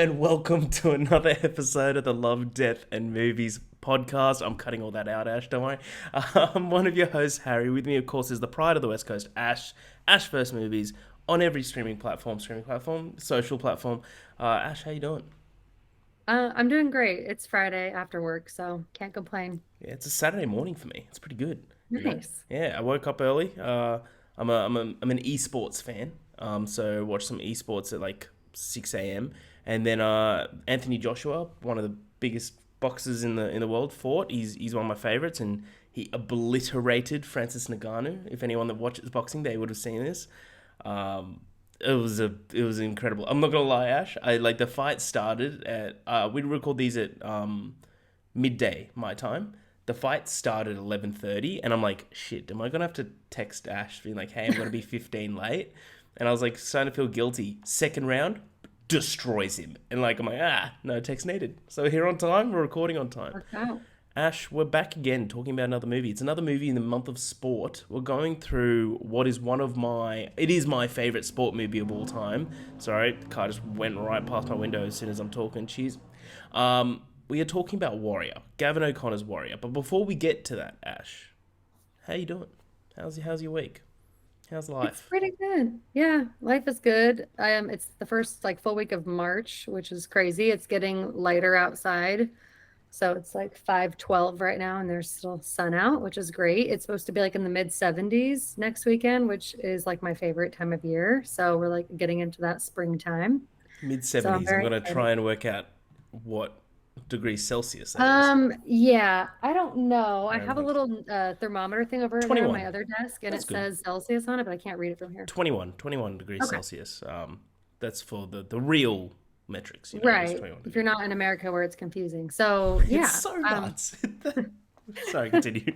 and welcome to another episode of the Love, Death, and Movies podcast. I'm cutting all that out, Ash, don't worry. I'm one of your hosts, Harry. With me, of course, is the pride of the West Coast, Ash. Ash First Movies on every streaming platform, social platform. Ash, how you doing? I'm doing great. It's Friday after work, so can't complain. Yeah, it's a Saturday morning for me. It's pretty good, you know. Nice. Yeah, I woke up early. I'm an esports fan. So watch some esports at like 6 a.m. And then Anthony Joshua, one of the biggest boxers in the world, fought. He's one of my favorites, and he obliterated Francis Ngannou. If anyone that watches boxing, they would have seen this. Um, it was incredible. I'm not gonna lie, Ash. I like the fight started at we record these at midday my time. The fight started at 11:30, and I'm like, shit, am I gonna have to text Ash being like, hey, I'm gonna be 15 late? And I was like, starting to feel guilty. Second round, destroys him, and like I'm like, no text needed. So here on time, we're recording on time. Worked out. Ash, we're back again talking about another movie. It's another movie in the month of sport. We're going through what is it is my favorite sport movie of all time. Sorry, the car just went right past my window as soon as I'm talking. Cheers. We are talking about Warrior, Gavin O'Connor's Warrior. But before we get to that, Ash, how you doing? How's your week? How's It's life? pretty good. Yeah, life is good. It's the first like full week of March, which is crazy. It's getting lighter outside. So it's like 5:12 right now and there's still sun out, which is great. It's supposed to be like in the mid 70s next weekend, which is like my favorite time of year. So we're like getting into that springtime. Mid So I'm 70s. I'm very gonna excited. try and work out what degrees Celsius that is. Yeah, I don't know. I I don't have a think little thermometer thing over there on my 21. other desk, and That's it good. says Celsius on it, but I can't read it from here. 21 degrees Okay. Celsius. That's for the real metrics, is Right. 21 If you're degrees. not in America where it's confusing. So It's yeah. so nuts. Sorry, continue.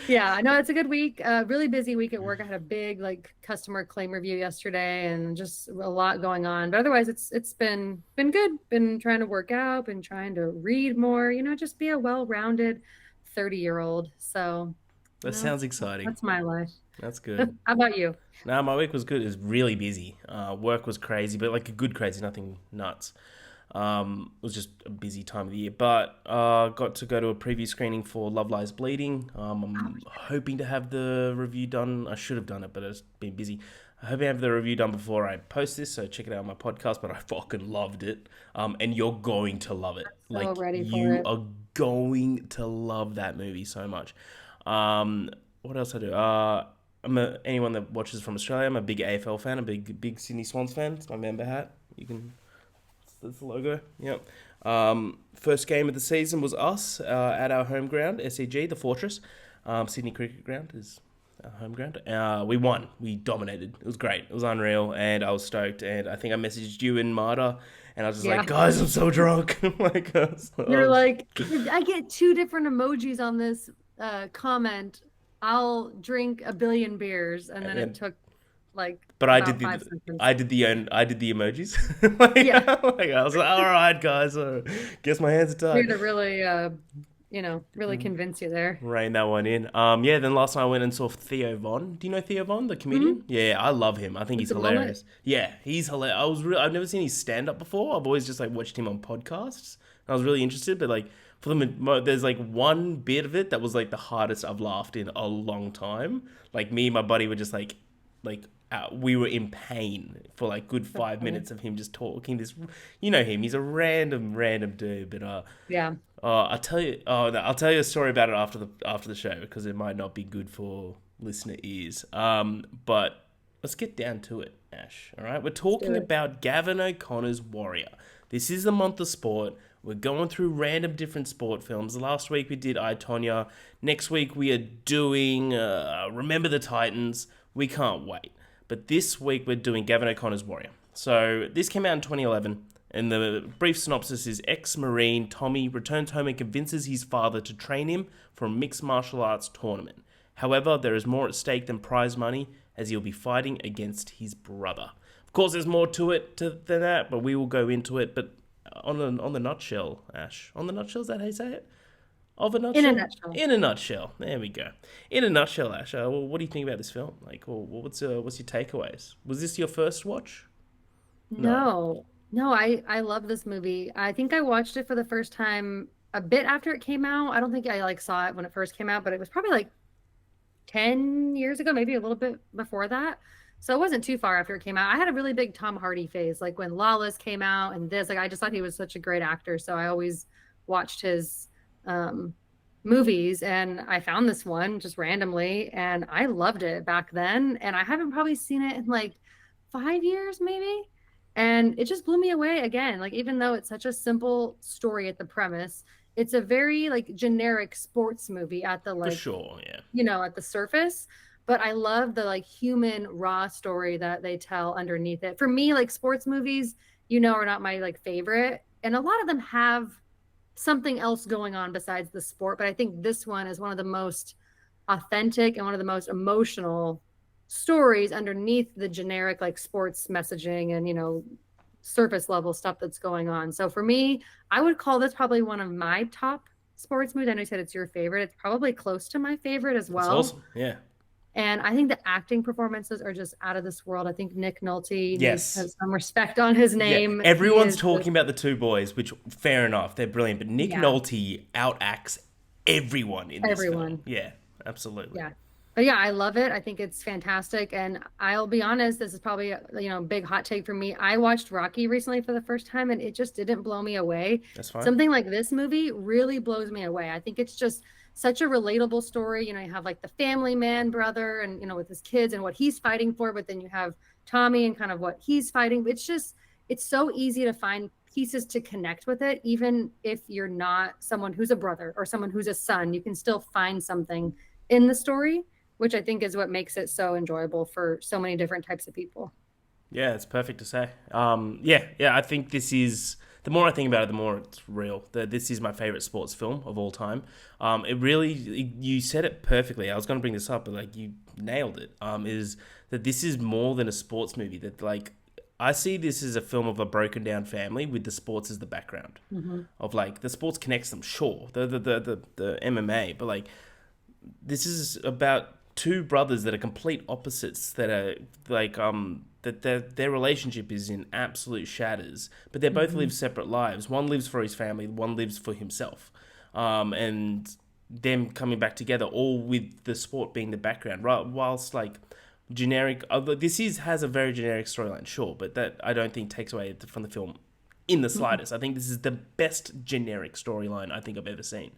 Yeah, I know it's a good week. Really busy week at work. I had a big like customer claim review yesterday and just a lot going on. But otherwise it's been good. Been trying to work out, been trying to read more, just be a well-rounded 30-year-old. So, That sounds exciting. that's my life. That's good. How about you? No, my week was good. It was really busy. Work was crazy, but like a good crazy, nothing nuts. It was just a busy time of the year, but got to go to a preview screening for Love Lies Bleeding. I'm hoping to have the review done. I should have done it, but it's been busy. I hope I have the review done before I post this, so check it out on my podcast. But I fucking loved it, and you're going to love it. So Like ready for you it. are going to love that movie so much. What else I do? Anyone that watches from Australia. I'm a big AFL fan. I'm a big Sydney Swans fan. It's my member hat. You can That's the logo. Yep. First game of the season was us at our home ground, SEG, the Fortress. Sydney Cricket Ground is our home ground. We won. We dominated. It was great. It was unreal, and I was stoked. And I think I messaged you and Marta, and I was just like, Yeah. guys, I'm so drunk. Like, You're like, I get two different emojis on this comment. I'll drink a billion beers, and then it and took like but about five I seconds. did I did the emojis. like, Yeah, like, I was like, all right, guys, guess my hands are we tied. had to really, really convince you there. Rein that one in. Yeah. Then last night I went and saw Theo Von. Do you know Theo Von, the comedian? Hmm. Yeah, I love him. I think With he's the mullet. hilarious. Yeah, he's hilarious. I've never seen his stand up before. I've always just like watched him on podcasts. I was really interested, but like for there's like one bit of it that was like the hardest I've laughed in a long time. Like me and my buddy were just like we were in pain for like good That's 5 minutes funny. of him just talking. You know him. He's a random dude, but Yeah. I'll tell you. Oh, no, I'll tell you a story about it after the show because it might not be good for listener ears. But let's get down to it, Ash. All right, we're Let's do talking it. about Gavin O'Connor's Warrior. This is the month of sport. We're going through random different sport films. Last week we did I Tonya. Next week we are doing Remember the Titans. We can't wait. But this week we're doing Gavin O'Connor's Warrior. So this came out in 2011. And the brief synopsis is ex-Marine Tommy returns home and convinces his father to train him for a mixed martial arts tournament. However, there is more at stake than prize money as he'll be fighting against his brother. Of course, there's more to it than that, but we will go into it. But on the nutshell, Ash, on the nutshell, is that how you say it? Of a In a nutshell? nutshell. In a nutshell. There we go. In a nutshell, Ash, well, what do you think about this film? Like, what's your takeaways? Was this your first watch? No. No. No, I love this movie. I think I watched it for the first time a bit after it came out. I don't think I like saw it when it first came out, but it was probably like 10 years ago, maybe a little bit before that. So it wasn't too far after it came out. I had a really big Tom Hardy phase, like when Lawless came out and this, like I just thought he was such a great actor. So I always watched his um movies and I found this one just randomly and I loved it back then. And I haven't probably seen it in like 5 years, maybe. And it just blew me away again. Like, even though it's such a simple story at the premise, it's a very like generic sports movie at the For like sure, yeah. at the surface, but I love the like human raw story that they tell underneath it. For me, like sports movies, are not my like favorite, and a lot of them have something else going on besides the sport, but I think this one is one of the most authentic and one of the most emotional stories underneath the generic like sports messaging and surface level stuff that's going on. So for me, I would call this probably one of my top sports movies. I know you said it's your favorite. It's probably close to my favorite as That's well. awesome. Yeah. And I think the acting performances are just out of this world. I think Nick Nolte needs to Yes. have some respect on his Yeah. name. He Everyone's is just, talking about the two boys, which fair enough, they're brilliant. But Nick yeah, Nolte outacts everyone in this film. everyone. Yeah, absolutely. Yeah. But yeah, I love it. I think it's fantastic. And I'll be honest, this is probably a big hot take for me. I watched Rocky recently for the first time and it just didn't blow me away. That's fine. Something like this movie really blows me away. I think it's just such a relatable story. You have like the family man brother and with his kids and what he's fighting for, but then you have Tommy and kind of what he's fighting. It's so easy to find pieces to connect with it, even if you're not someone who's a brother or someone who's a son, you can still find something in the story, which I think is what makes it so enjoyable for so many different types of people. Yeah, it's perfect to say. Yeah. I think this is the more I think about it, the more it's real. This is my favorite sports film of all time. You said it perfectly. I was going to bring this up, but like you nailed it. Is that this is more than a sports movie? That like I see this as a film of a broken down family with the sports as the background. Mm-hmm. Of like the sports connects them, sure, the MMA, but like this is about two brothers that are complete opposites that are like that their relationship is in absolute shatters, but they both Mm-hmm. live separate lives. One lives for his family, one lives for himself, and them coming back together, all with the sport being the background. Right, whilst like generic, this is has a very generic storyline, sure, but that I don't think takes away from the film in the Mm-hmm. slightest. I think this is the best generic storyline I think I've ever seen.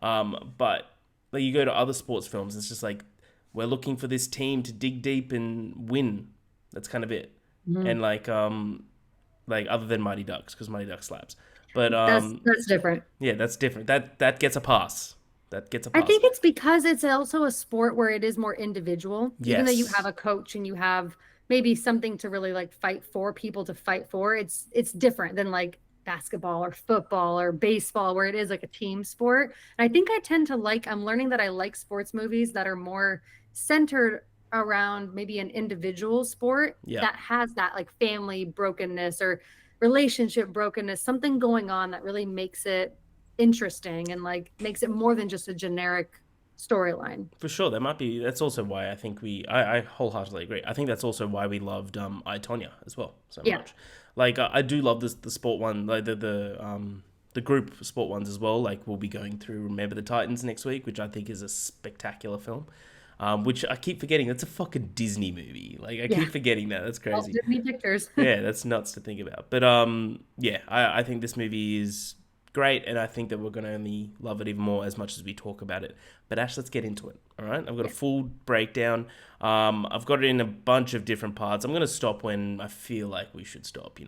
But like you go to other sports films, it's just like we're looking for this team to dig deep and win. That's kind of it. Mm-hmm. And like other than Mighty Ducks, because Mighty Ducks slaps. But That's different. yeah, that's different. That gets a pass. That gets a I pass. think it's because it's also a sport where it is more individual, even though you have Yes, a coach and you have maybe something to really like fight for, people to fight for. It's different than like basketball or football or baseball where it is like a team sport. And I think I tend to like I'm learning that I like sports movies that are more centered around maybe an individual sport yeah, that has that like family brokenness or relationship brokenness, something going on that really makes it interesting and like makes it more than just a generic storyline. for sure. That might be. That's also why I think I wholeheartedly agree. I think that's also why we loved I Tonya as well so Yeah. much. Like I do love the sport one, like the group sport ones as well. Like we'll be going through Remember the Titans next week, which I think is a spectacular film. Which I keep forgetting. That's a fucking Disney movie. Like I Yeah. keep forgetting that. That's Walt crazy. Disney Pictures. Yeah, that's nuts to think about. But yeah, I think this movie is great, and I think that we're gonna only love it even more as much as we talk about it. But Ash, let's get into it. All right, I've got a Yeah. full breakdown. I've got it in a bunch of different parts. I'm gonna stop when I feel like we should stop. You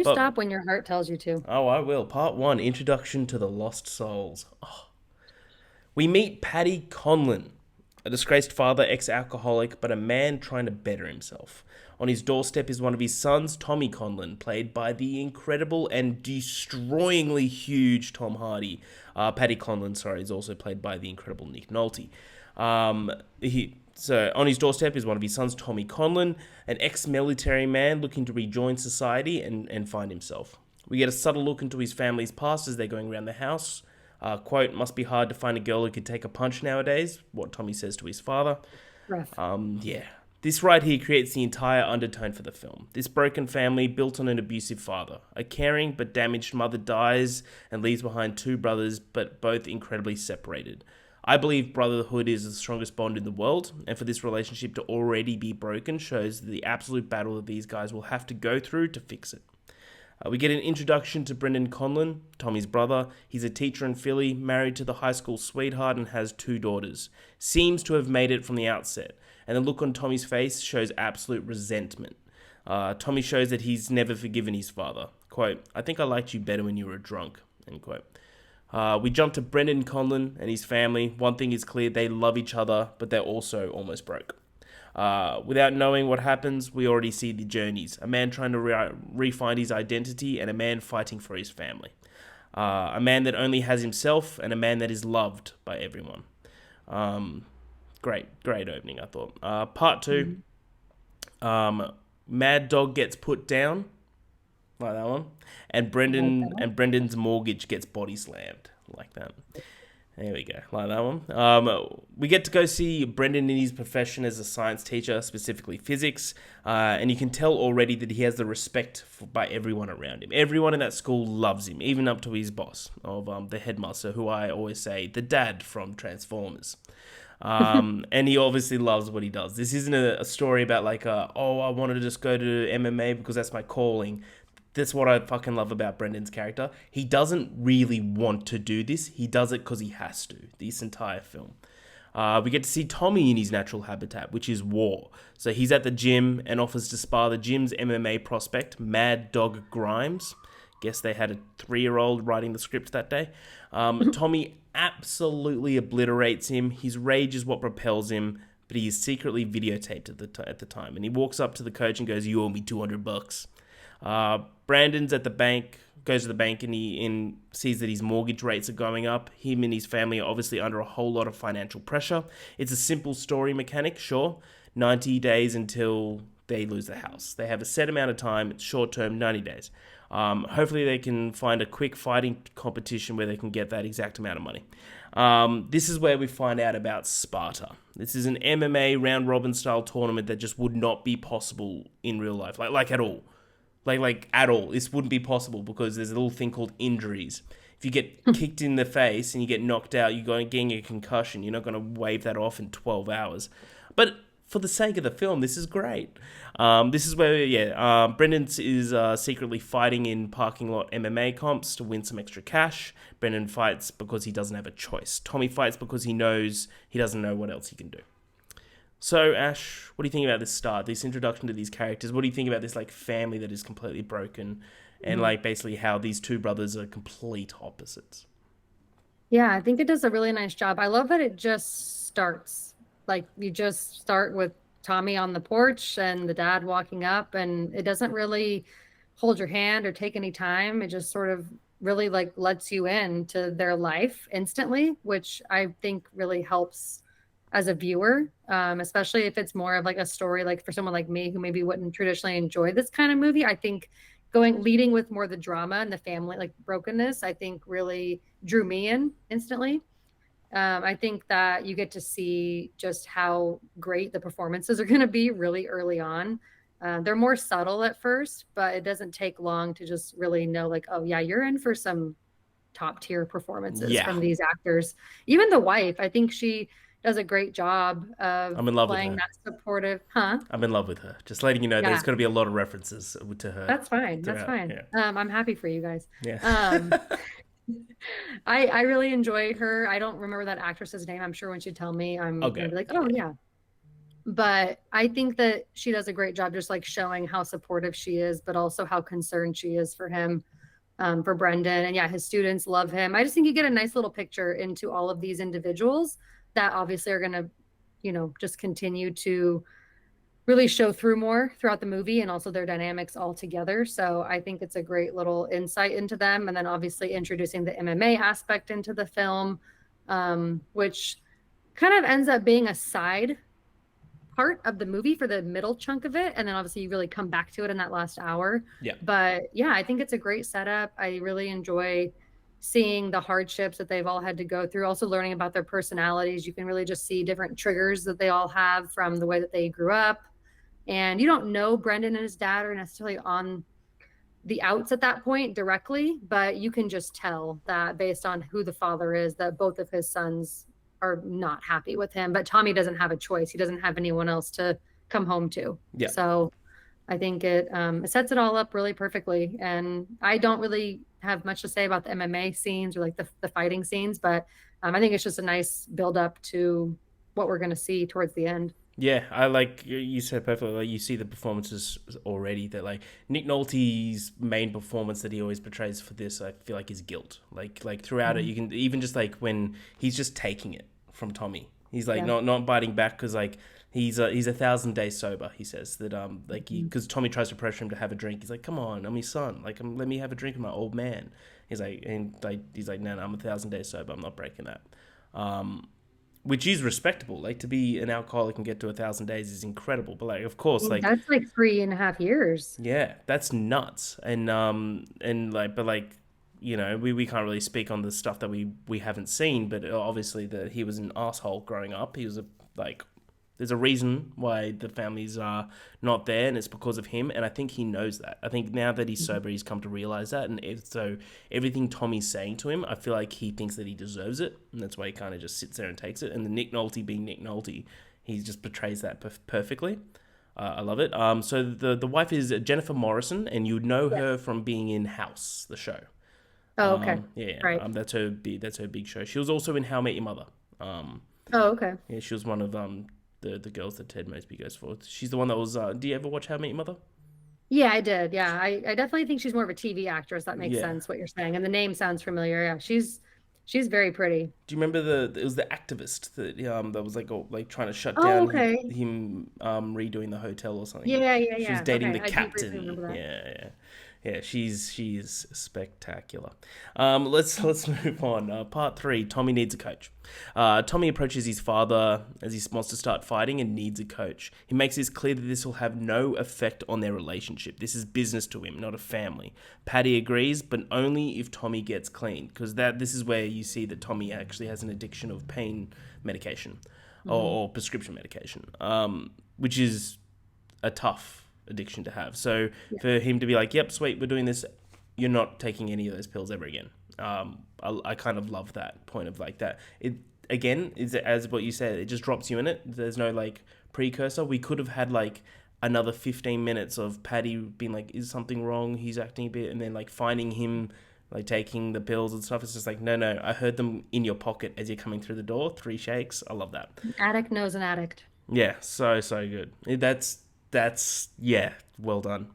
But stop when your heart tells you to. oh, I will. Part one: Introduction to the Lost Souls. We meet Paddy Conlon, a disgraced father, ex-alcoholic, but a man trying to better himself. On his doorstep is one of his sons, Tommy Conlon, played by the incredible and destroyingly huge Tom Hardy. Paddy Conlon, sorry, is also played by the incredible Nick Nolte. So on his doorstep is one of his sons, Tommy Conlon, an ex-military man looking to rejoin society and find himself. We get a subtle look into his family's past as they're going around the house. Quote, must be hard to find a girl who could take a punch nowadays, what Tommy says to his father. Rough. Yeah. This right here creates the entire undertone for the film. This broken family built on an abusive father. A caring but damaged mother dies and leaves behind two brothers, but both incredibly separated. I believe brotherhood is the strongest bond in the world, and for this relationship to already be broken shows the absolute battle that these guys will have to go through to fix it. We get an introduction to Brendan Conlon, Tommy's brother. He's a teacher in Philly, married to the high school sweetheart, and has two daughters. Seems to have made it from the outset, and the look on Tommy's face shows absolute resentment. Tommy shows that he's never forgiven his father. Quote, "I think I liked you better when you were drunk," end quote. We jump to Brendan Conlon and his family. One thing is clear, they love each other, but they're also almost broke. Without knowing what happens, we already see the journeys. A man trying to refine his identity and a man fighting for his family. A man that only has himself and a man that is loved by everyone. Great opening, I thought. Part two, Mad Dog gets put down, like that one, and Brendan's mortgage gets body slammed, like that. There we go, like that one. We get to go see Brendan in his profession as a science teacher, specifically physics, and you can tell already that he has the respect by everyone around him. Everyone in that school loves him, even up to his boss, of the headmaster, who I always say, the dad from Transformers. And he obviously loves what he does. This isn't a story about like, I wanted to just go to MMA because that's my calling. That's what I fucking love about Brendan's character. He doesn't really want to do this. He does it because he has to, this entire film. We get to see Tommy in his natural habitat, which is war. So he's at the gym and offers to spar the gym's MMA prospect, Mad Dog Grimes. Guess they had a 3-year-old writing the script that day. Tommy absolutely obliterates him. His rage is what propels him, but he is secretly videotaped at the time. And he walks up to the coach and goes, "You owe me $200. Brandon's at the bank, goes to the bank, and he sees that his mortgage rates are going up. Him and his family are obviously under a whole lot of financial pressure. It's a simple story mechanic, sure. 90 days until they lose the house. They have a set amount of time. It's short term, 90 days. Hopefully they can find a quick fighting competition where they can get that exact amount of money. This is where we find out about Sparta. This is an MMA round robin style tournament that just would not be possible in real life, like at all. Like at all. This wouldn't be possible because there's a little thing called injuries. If you get kicked in the face and you get knocked out, you're getting a concussion. You're not going to wave that off in 12 hours. But for the sake of the film, this is great. This is where, Brendan is secretly fighting in parking lot MMA comps to win some extra cash. Brendan fights because he doesn't have a choice. Tommy fights because he knows he doesn't know what else he can do. So, Ash, what do you think about this start, this introduction to these characters? What do you think about this like family that is completely broken and like basically how these two brothers are complete opposites? Yeah, I think it does a really nice job. I love that it just starts. Like you just start with Tommy on the porch and the dad walking up, and it doesn't really hold your hand or take any time. It just sort of really like lets you into their life instantly, which I think really helps as a viewer, especially if it's more of like a story, like for someone like me who maybe wouldn't traditionally enjoy this kind of movie. I think leading with more the drama and the family, like brokenness, I think really drew me in instantly. I think that you get to see just how great the performances are going to be really early on. They're more subtle at first, but it doesn't take long to just really know, like, oh yeah, you're in for some top tier performances from these actors. Even the wife, I think she does a great job of I'm in love playing with her. that supportive, huh? I'm in love with her. Just letting you know, there's going to be a lot of references to her. That's fine. That's throughout. fine. Yeah. I'm happy for you guys. Yeah. I really enjoy her. I don't remember that actress's name. I'm sure when she tell me, I'm gonna be like, oh yeah. But I think that she does a great job just like showing how supportive she is, but also how concerned she is for him, for Brendan. And yeah, his students love him. I just think you get a nice little picture into all of these individuals that obviously are going to, just continue to really show through more throughout the movie and also their dynamics all together. So I think it's a great little insight into them. And then obviously introducing the MMA aspect into the film, which kind of ends up being a side part of the movie for the middle chunk of it. And then obviously you really come back to it in that last hour. Yeah. But yeah, I think it's a great setup. I really enjoy seeing the hardships that they've all had to go through, also learning about their personalities. You can really just see different triggers that they all have from the way that they grew up. And you don't know Brendan and his dad are necessarily on the outs at that point directly, but you can just tell that based on who the father is, that both of his sons are not happy with him. But Tommy doesn't have a choice. He doesn't have anyone else to come home to. Yeah. So I think it sets it all up really perfectly. And I don't really have much to say about the MMA scenes or like the fighting scenes, but I think it's just a nice build up to what we're going to see towards the end. Yeah, I like you said perfectly. Like you see the performances already. That like Nick Nolte's main performance that he always portrays for this, I feel like is guilt. Like throughout it, Mhm. you can even just like when he's just taking it from Tommy. He's like Yeah. not biting back because like he's 1,000 days sober. He says that like Mhm. because Tommy tries to pressure him to have a drink. He's like, come on, I'm his son. Like let me have a drink with my old man. He's like no, I'm 1,000 days sober. I'm not breaking that. Um, which is respectable. Like to be an alcoholic and get to 1,000 days is incredible. But like, of course, like That's like 3.5 years. yeah, that's nuts. And like, but like, we can't really speak on the stuff that we haven't seen. But obviously, that he was an asshole growing up. He was a like there's a reason why the families are not there, and it's because of him. And I think he knows that. I think now that he's sober, he's come to realize that. And so everything Tommy's saying to him, I feel like he thinks that he deserves it, and that's why he kind of just sits there and takes it. And the Nick Nolte being Nick Nolte, he just portrays that perfectly. I love it. So the wife is Jennifer Morrison, and you know Yes. her from being in House, the show. Oh, okay. Yeah, Right. that's her big show. She was also in How I Met Your Mother. Oh, okay. Yeah, she was one of the girls that Ted Mosby goes for. She's the one that was. Do you ever watch How I Met Your Mother? Yeah, I did. Yeah, I definitely think she's more of a TV actress. That makes Yeah. sense what you're saying. And the name sounds familiar. Yeah, she's very pretty. Do you remember the it was the activist that was like trying to shut Oh, down okay. him redoing the hotel or something. Yeah, yeah, She was yeah. dating Okay. the I do briefly captain. remember that. Yeah. She's spectacular. Let's move on. Part three. Tommy needs a coach. Tommy approaches his father as he wants to start fighting and needs a coach. He makes this clear that this will have no effect on their relationship. This is business to him, not a family. Patty agrees, but only if Tommy gets clean, because this is where you see that Tommy actually has an addiction of pain medication Hmm. or prescription medication, which is a tough addiction to have. So Yeah. for him to be like, "Yep, sweet, we're doing this. You're not taking any of those pills ever again." I kind of love that point of like that. It again is as what you said. It just drops you in it. There's no like precursor. We could have had like another 15 minutes of Paddy being like, "Is something wrong? He's acting a bit," and then like finding him like taking the pills and stuff. It's just like, no. I heard them in your pocket as you're coming through the door. 3 shakes. I love that. Addict knows an addict. Yeah, so good. That's yeah, well done.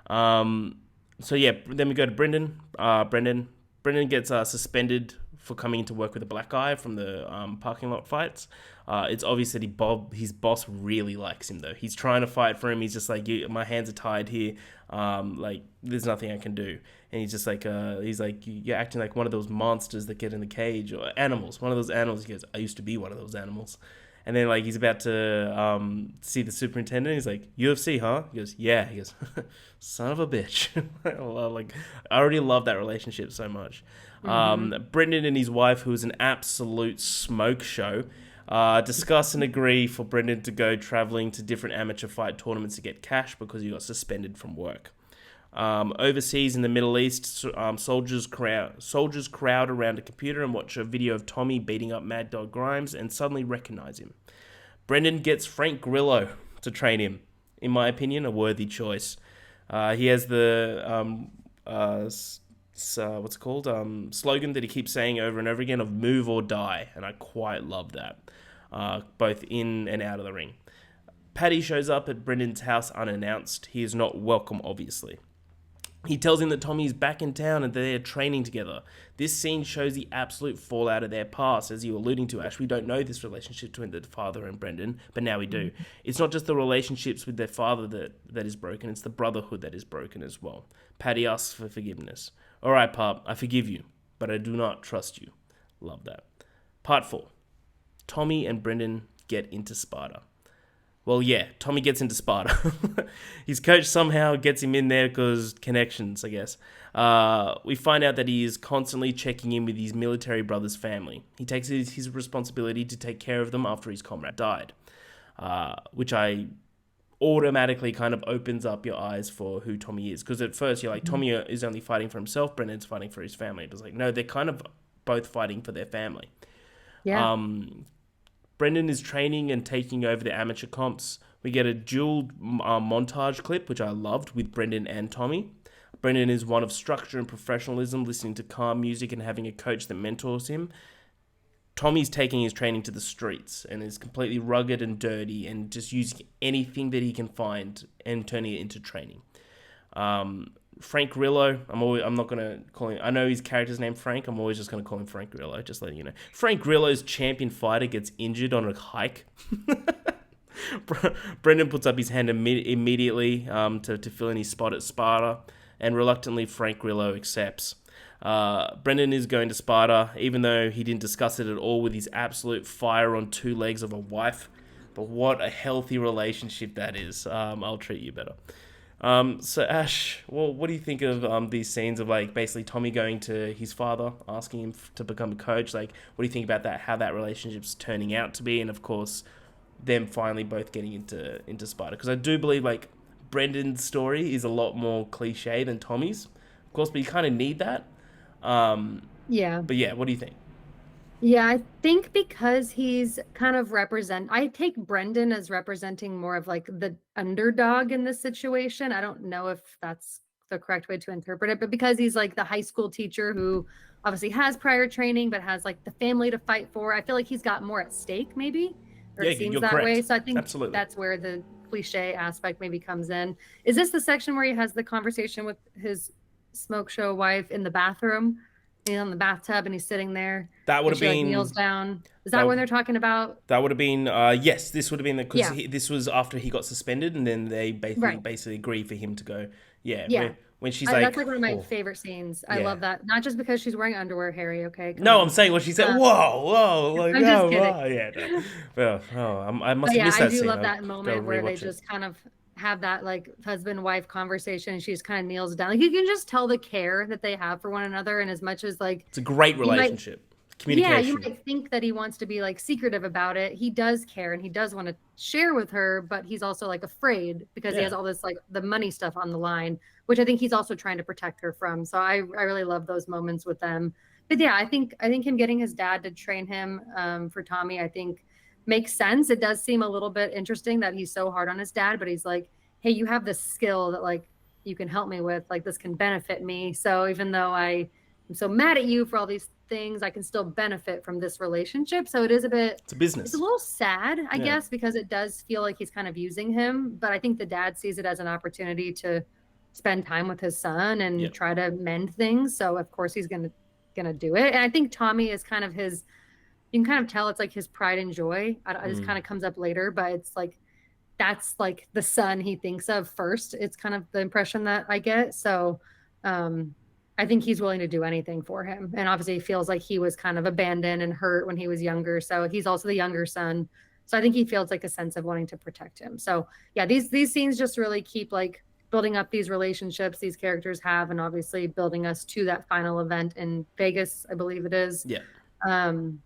Um, so yeah, then we go to Brendan. Brendan gets suspended for coming into work with a black guy from the parking lot fights. It's obvious that his boss really likes him though. He's trying to fight for him. He's just like, my hands are tied here. Like there's nothing I can do. And he's like, you're acting like one of those monsters that get in the cage or animals. One of those animals. He goes, I used to be one of those animals. And then like he's about to see the superintendent. He's like, UFC, huh? He goes, yeah. He goes, son of a bitch. Like I already love that relationship so much. Hmm. Brendan and his wife, who's an absolute smoke show, discuss and agree for Brendan to go traveling to different amateur fight tournaments to get cash because he got suspended from work. Overseas in the Middle East, soldiers crowd around a computer and watch a video of Tommy beating up Mad Dog Grimes and suddenly recognize him. Brendan gets Frank Grillo to train him. In my opinion, a worthy choice. He has the what's it called slogan that he keeps saying over and over again of "move or die," and I quite love that. Both in and out of the ring. Paddy shows up at Brendan's house unannounced. He is not welcome, obviously. He tells him that Tommy is back in town and they're training together. This scene shows the absolute fallout of their past, as you were alluding to, Ash. We don't know this relationship between the father and Brendan, but now we do. It's not just the relationships with their father that is broken, it's the brotherhood that is broken as well. Paddy asks for forgiveness. All right, Pop, I forgive you, but I do not trust you. Love that. Part 4. Tommy and Brendan get into Sparta. Well, yeah, Tommy gets into Sparta. His coach somehow gets him in there because connections, I guess. We find out that he is constantly checking in with his military brother's family. He takes his responsibility to take care of them after his comrade died, which I automatically kind of opens up your eyes for who Tommy is. Because at first you're like, Mhm. Tommy is only fighting for himself, Brendan's fighting for his family. It's like, no, they're kind of both fighting for their family. Yeah. Um, Brendan is training and taking over the amateur comps. We get a dual montage clip, which I loved, with Brendan and Tommy. Brendan is one of structure and professionalism, listening to calm music and having a coach that mentors him. Tommy's taking his training to the streets and is completely rugged and dirty and just using anything that he can find and turning it into training. Frank Grillo, I'm not gonna call him. I know his character's named Frank. I'm always just gonna call him Frank Grillo. Just letting you know. Frank Grillo's champion fighter gets injured on a hike. Brendan puts up his hand immediately to fill in his spot at Sparta, and reluctantly Frank Grillo accepts. Brendan is going to Sparta, even though he didn't discuss it at all with his absolute fire on two legs of a wife. But what a healthy relationship that is. I'll treat you better. So Ash, well, what do you think of these scenes of like basically Tommy going to his father, asking him to become a coach? Like, what do you think about that? How that relationship's turning out to be, and of course, them finally both getting into Sparta? Because I do believe like Brendan's story is a lot more cliche than Tommy's, of course, but you kind of need that. Yeah. But yeah, what do you think? Yeah, I think because he's kind of I take Brendan as representing more of like the underdog in this situation. I don't know if that's the correct way to interpret it, but because he's like the high school teacher who obviously has prior training, but has like the family to fight for, I feel like he's got more at stake, maybe, or Yeah, it seems you're that way. correct. So I think Absolutely. that's where the cliche aspect maybe comes in. Is this the section where he has the conversation with his smoke show wife in the bathroom? He's on the bathtub and he's sitting there That would and have she like kneels been down. Is that that when they're talking about? that would have been yes. This would have been because Yeah, this was after he got suspended, and then they right. basically agreed for him to go. Yeah, Yeah. when she's like, That's like one of my oh, favorite scenes. I yeah. love that. Not just because she's wearing underwear, Harry, okay? Come No, I'm on. saying what she said. Uh, Whoa, whoa, like I'm just oh, kidding. wow, yeah. No. Well, oh, I must But have yeah, missed I that do scene. love I'll that go moment where they rewatch it. just kind of have that like husband wife conversation and she just kind of kneels down. Like you can just tell the care that they have for one another. And as much as like It's a great you might relationship. yeah, you Communication. might think that he wants to be like secretive about it. He does care and he does want to share with her, but he's also like afraid because he Yeah, has all this like the money stuff on the line, which I think he's also trying to protect her from. So I really love those moments with them. But yeah, I think him getting his dad to train him for Tommy, I think makes sense. It does seem a little bit interesting that he's so hard on his dad, but he's like, hey, you have this skill that like you can help me with, like this can benefit me. So even though I'm so mad at you for all these things, I can still benefit from this relationship. So it's a it's a business. little sad, I Yeah, guess, because it does feel like he's kind of using him. But I think the dad sees it as an opportunity to spend time with his son yeah, and try to mend things. So of course he's gonna do it. And I think Tommy is kind of his. You can kind of tell it's like his pride and joy. This kind mm, of comes up later, but it's like that's like the son he thinks of first. It's kind of the impression that I get. So um I think he's willing to do anything for him. And obviously he feels like he was kind of abandoned and hurt when he was younger. So he's also the younger son. So I think he feels like a sense of wanting to protect him. So yeah, these scenes just really keep like building up these relationships these characters have and obviously building us to that final event in Vegas, I believe it is. yeah.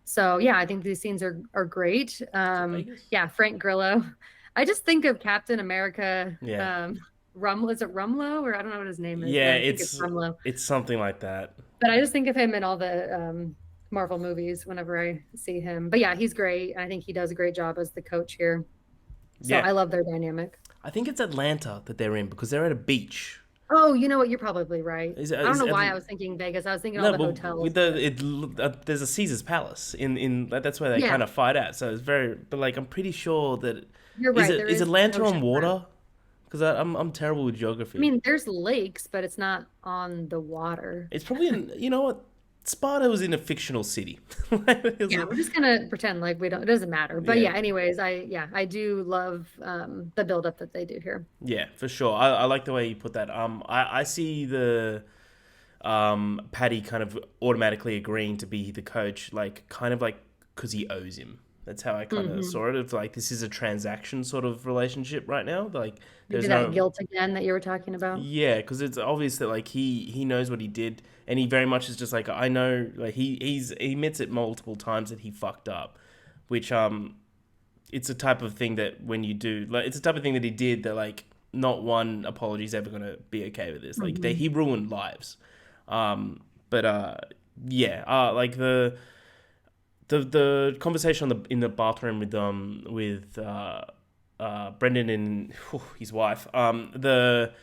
So yeah, I think these scenes are great. Is it Vegas? Yeah, Frank Grillo. I just think of Captain America, Yeah, Is it Rumlow or I don't know what his name is. yeah. Yeah, I think it's Rumlow. It's something like that. But I just think of him in all the Marvel movies whenever I see him. But yeah, he's great. I think he does a great job as the coach here. So Yeah, I love their dynamic. I think it's Atlanta that they're in because they're at a beach. Oh, you know what? You're probably right. Is I don't is know it, why I was thinking Vegas. I was thinking all no, the but hotels. with there's a Caesar's Palace in that's where they Yeah, kind of fight at. So it's very, but like I'm pretty sure that you're is right. it There is is an Atlanta on ocean front. water? Because I'm terrible with I geography. mean, there's lakes, but it's not on the water. It's probably in, you know what, Sparta was in a fictional city. It was Yeah, we're just gonna pretend like we don't, it doesn't matter. But yeah, yeah, anyways, I do love the buildup that they do here. yeah, for sure. I like the way you put that. I see the Paddy kind of automatically agreeing to be the coach, like kind of like because he owes him. That's how I kind of Hmm. saw it. It's like this is a transaction sort of relationship right now. Like Maybe there's that no guilt again that you were talking about. yeah, because it's obvious that like he knows what he did, and he very much is just like I know. Like he admits it multiple times that he fucked up, which it's a type of thing that when you do, like, it's a type of thing that he did that, like, not one apology is ever gonna be okay with this. Like, Hmm. he ruined lives. But yeah, like the conversation in the bathroom with Brendan and his wife. The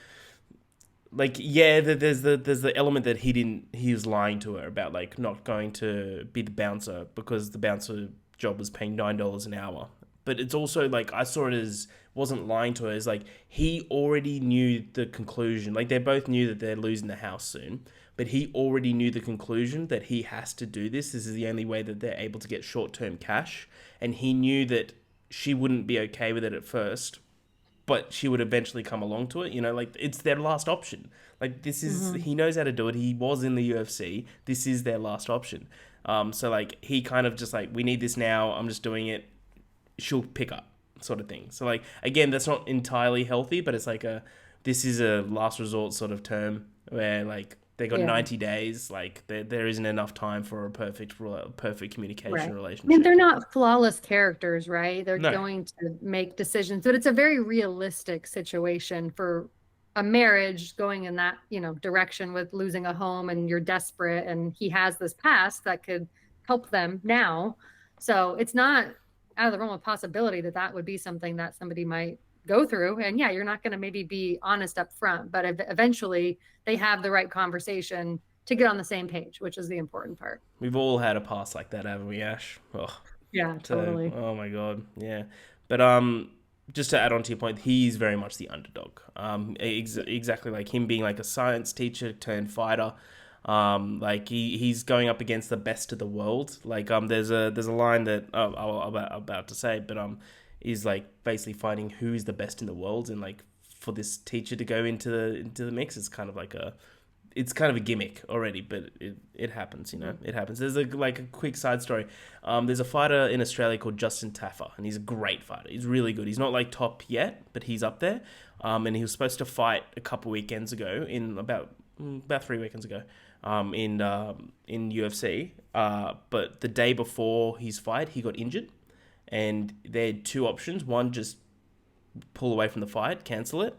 like yeah, there's the element that he was lying to her about, like, not going to be the bouncer because the bouncer job was paying $9 an hour. But it's also like, I saw it as, wasn't lying to her, as like he already knew the conclusion. Like, they both knew that they're losing the house soon, but he already knew the conclusion that he has to do this. This is the only way that they're able to get short term cash, and he knew that she wouldn't be okay with it at first, but she would eventually come along to it. You know, like, it's their last option. Like, this is, Hmm. he knows how to do it. He was in the UFC. This is their last option. So like, he kind of just like, we need this now. I'm just doing it. She'll pick up, sort of thing. So like, again, that's not entirely healthy, but it's like this is a last resort sort of term where, like, they got Yeah. 90 days. Like, there isn't enough time for a perfect Right. communication I mean, they're relationship. not flawless characters, right? They're No, going to make decisions, but it's a very realistic situation for a marriage going in that, direction with losing a home and you're desperate and he has this past that could help them now. So it's not out of the realm of possibility that that would be something that somebody might go through. And yeah, you're not going to maybe be honest up front, but eventually they have the right conversation to get on the same page, which is the important part. we've all had a past like that, haven't we, Ash? Oh, Yeah, so, totally. oh my god, yeah. But just to add on to your point, he's very much the underdog. Exactly like him being like a science teacher turned fighter. Like, he's going up against the best of the world. Like, there's a line that about to say, but is like basically fighting who's the best in the world, and like, for this teacher to go into the mix is kind of like a, it's kind of a gimmick already, but it happens, you know. It happens. There's like a quick side story. There's a fighter in Australia called Justin Taffer, and he's a great fighter. He's really good. He's not like top yet, but he's up there. And he was supposed to fight a couple weekends ago, in about 3 weekends ago, in UFC. But the day before his fight, he got injured, and they had two options. One, just pull away from the fight, cancel it,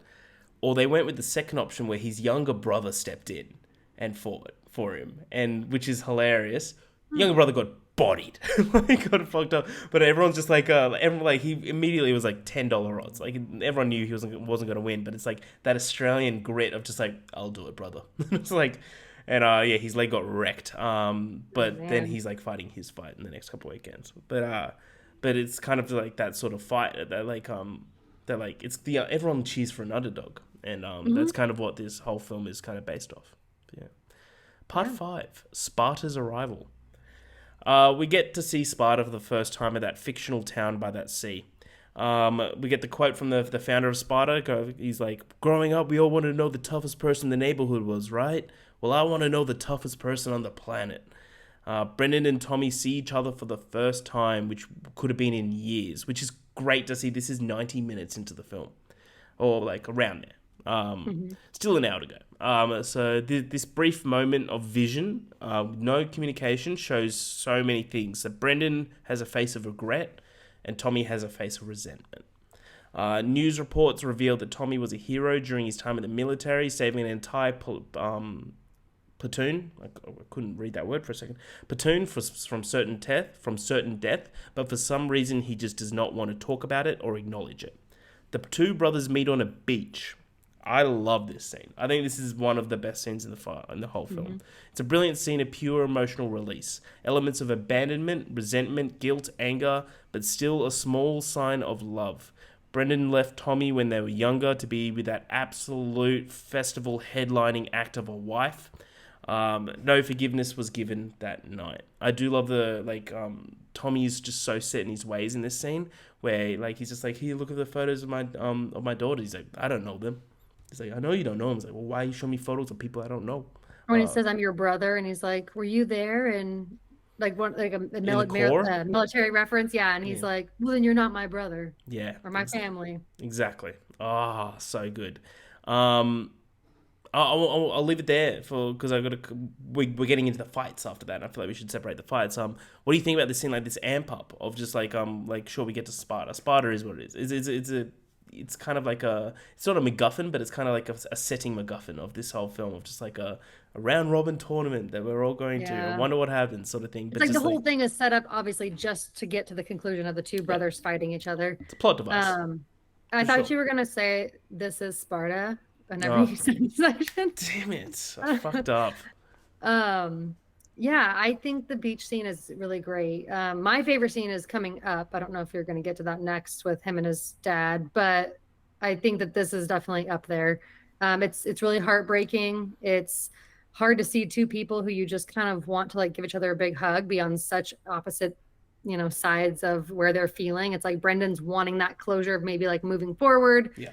or they went with the second option where his younger brother stepped in and fought for him, and which is hilarious. Younger brother got bodied, like, got fucked up. But everyone's just like, everyone, like, he immediately was like $10 odds. Like, everyone knew he wasn't going to win, but it's like that Australian grit of just like, I'll do it, brother. It's like, and yeah, his leg got wrecked. Oh But then man. he's like fighting his fight in the next couple of weekends. But it's kind of like that sort of fight that like, it's the everyone cheers for an underdog, and that's Hmm. kind of what this whole film is kind of based off. Yeah. Part Yeah. 5, Sparta's arrival. We get to see Sparta for the first time at that fictional town by that sea. We get the quote from the founder of Sparta. He's like, "Growing up, we all wanted to know the toughest person in the neighborhood was, right? Well, I want to know the toughest person on the planet." Brendan and Tommy see each other for the first time, which could have been in years, which is great to see. This is 90 minutes into the film, or like around there. Hmm. Still an hour to go. So this brief moment of vision, no communication, shows so many things. So Brendan has a face of regret, and Tommy has a face of resentment. News reports revealed that Tommy was a hero during his time in the military, saving an entire platoon. I couldn't read that word for a second. Platoon from certain death, but for some reason he just does not want to talk about it or acknowledge it. The two brothers meet on a beach. I love this scene. I think this is one of the best scenes in the whole film. Hmm. It's a brilliant scene of pure emotional release. Elements of abandonment, resentment, guilt, anger, but still a small sign of love. Brendan left Tommy when they were younger to be with that absolute festival headlining act of a wife. No forgiveness was given that night. I do love the like. Tommy's just so set in his ways in this scene, where like he's just like, here, look at the photos of my daughter. He's like, I don't know them. He's like, I know you don't know him. He's like, well, why you show me photos of people I don't know? When he Uh, says I'm your brother, and he's like, "Were you there?" And like one like a in the core, military reference, yeah. And he's yeah, like, "Well, then you're not my brother yeah, or my family." exactly. Ah, so good. Um, I'll leave it there because I got to. We're getting into the fights after that. And I feel like we should separate the fights. What do you think about this scene, like this amp up of just like sure we get to Sparta. Sparta is what it is. It's kind of like it's not a MacGuffin, but it's kind of like a setting MacGuffin of this whole film of just like a round robin tournament that we're all going to. I Yeah. wonder what happens, sort of thing. It's But like the just like whole thing is set up obviously just to get to the conclusion of the two yeah, brothers fighting each other. it's a plot device Um, I for thought sure. you were gonna say this is Sparta whenever Oh you said this section. damn it! I fucked up. Um, yeah, I think the beach scene is really great. My favorite scene is coming up. I don't know if you're going to get to that next with him and his dad, but I think that this is definitely up there. It's really heartbreaking. It's hard to see two people who you just kind of want to like give each other a big hug be on such opposite, sides of where they're feeling. It's like Brendan's wanting that closure of maybe like moving forward. Yeah.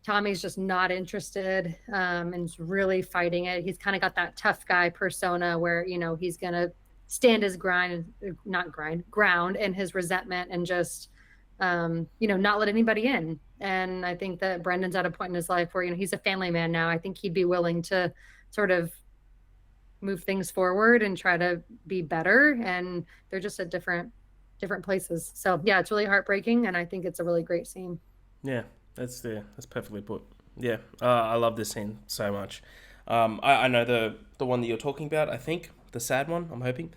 Tommy's just not interested, and is really fighting it. He's kind of got that tough guy persona where, he's going to stand his not ground and his resentment and just, not let anybody in. And I think that Brendan's at a point in his life where, he's a family man now. I think he'd be willing to sort of move things forward and try to be better. And they're just at different places. So yeah, it's really heartbreaking. And I think it's a really great scene. Yeah, that's perfectly put. Yeah, I love this scene so much. I know the one that you're talking about. I think the sad one. I'm hoping,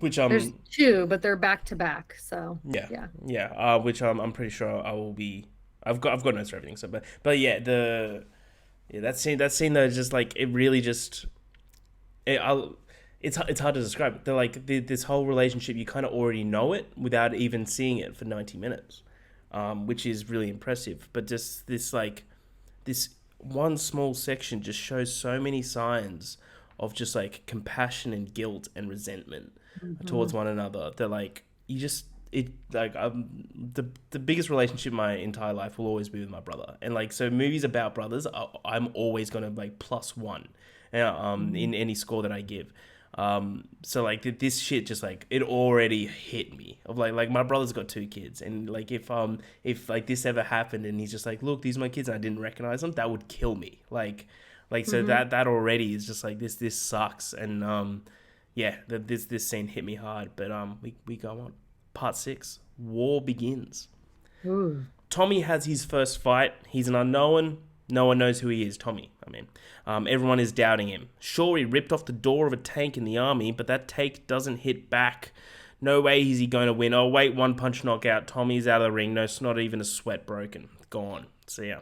which There's two, but they're back to back. So yeah yeah. yeah which I'm pretty sure I will be. I've got notes for everything. So but yeah that scene though is just like it really just it, I'll. It's hard to describe. They're like this whole relationship. You kind of already know it without even seeing it for 90 minutes, which is really impressive. But just this one small section just shows so many signs of just like compassion and guilt and resentment Mhm. towards one another. They're like you just it like the biggest relationship in my entire life will always be with my brother, and like so movies about brothers, I'm always gonna like plus one, Mhm. in any score that I give. So like this shit just like it already hit me of like my brother's got two kids, and like if like this ever happened and he's just like look these are my kids and I didn't recognize them, that would kill me like so Mhm. that already is just like this sucks. And yeah this scene hit me hard. But we go on part 6. War begins. Ooh. Tommy has his first fight. He's an unknown. No one knows who he is, Tommy. I mean, everyone is doubting him. Sure, he ripped off the door of a tank in the army, but that tank doesn't hit back. No way is he going to win. Oh, wait, one punch knockout. Tommy's out of the ring. No, not even a sweat broken. Gone. See ya.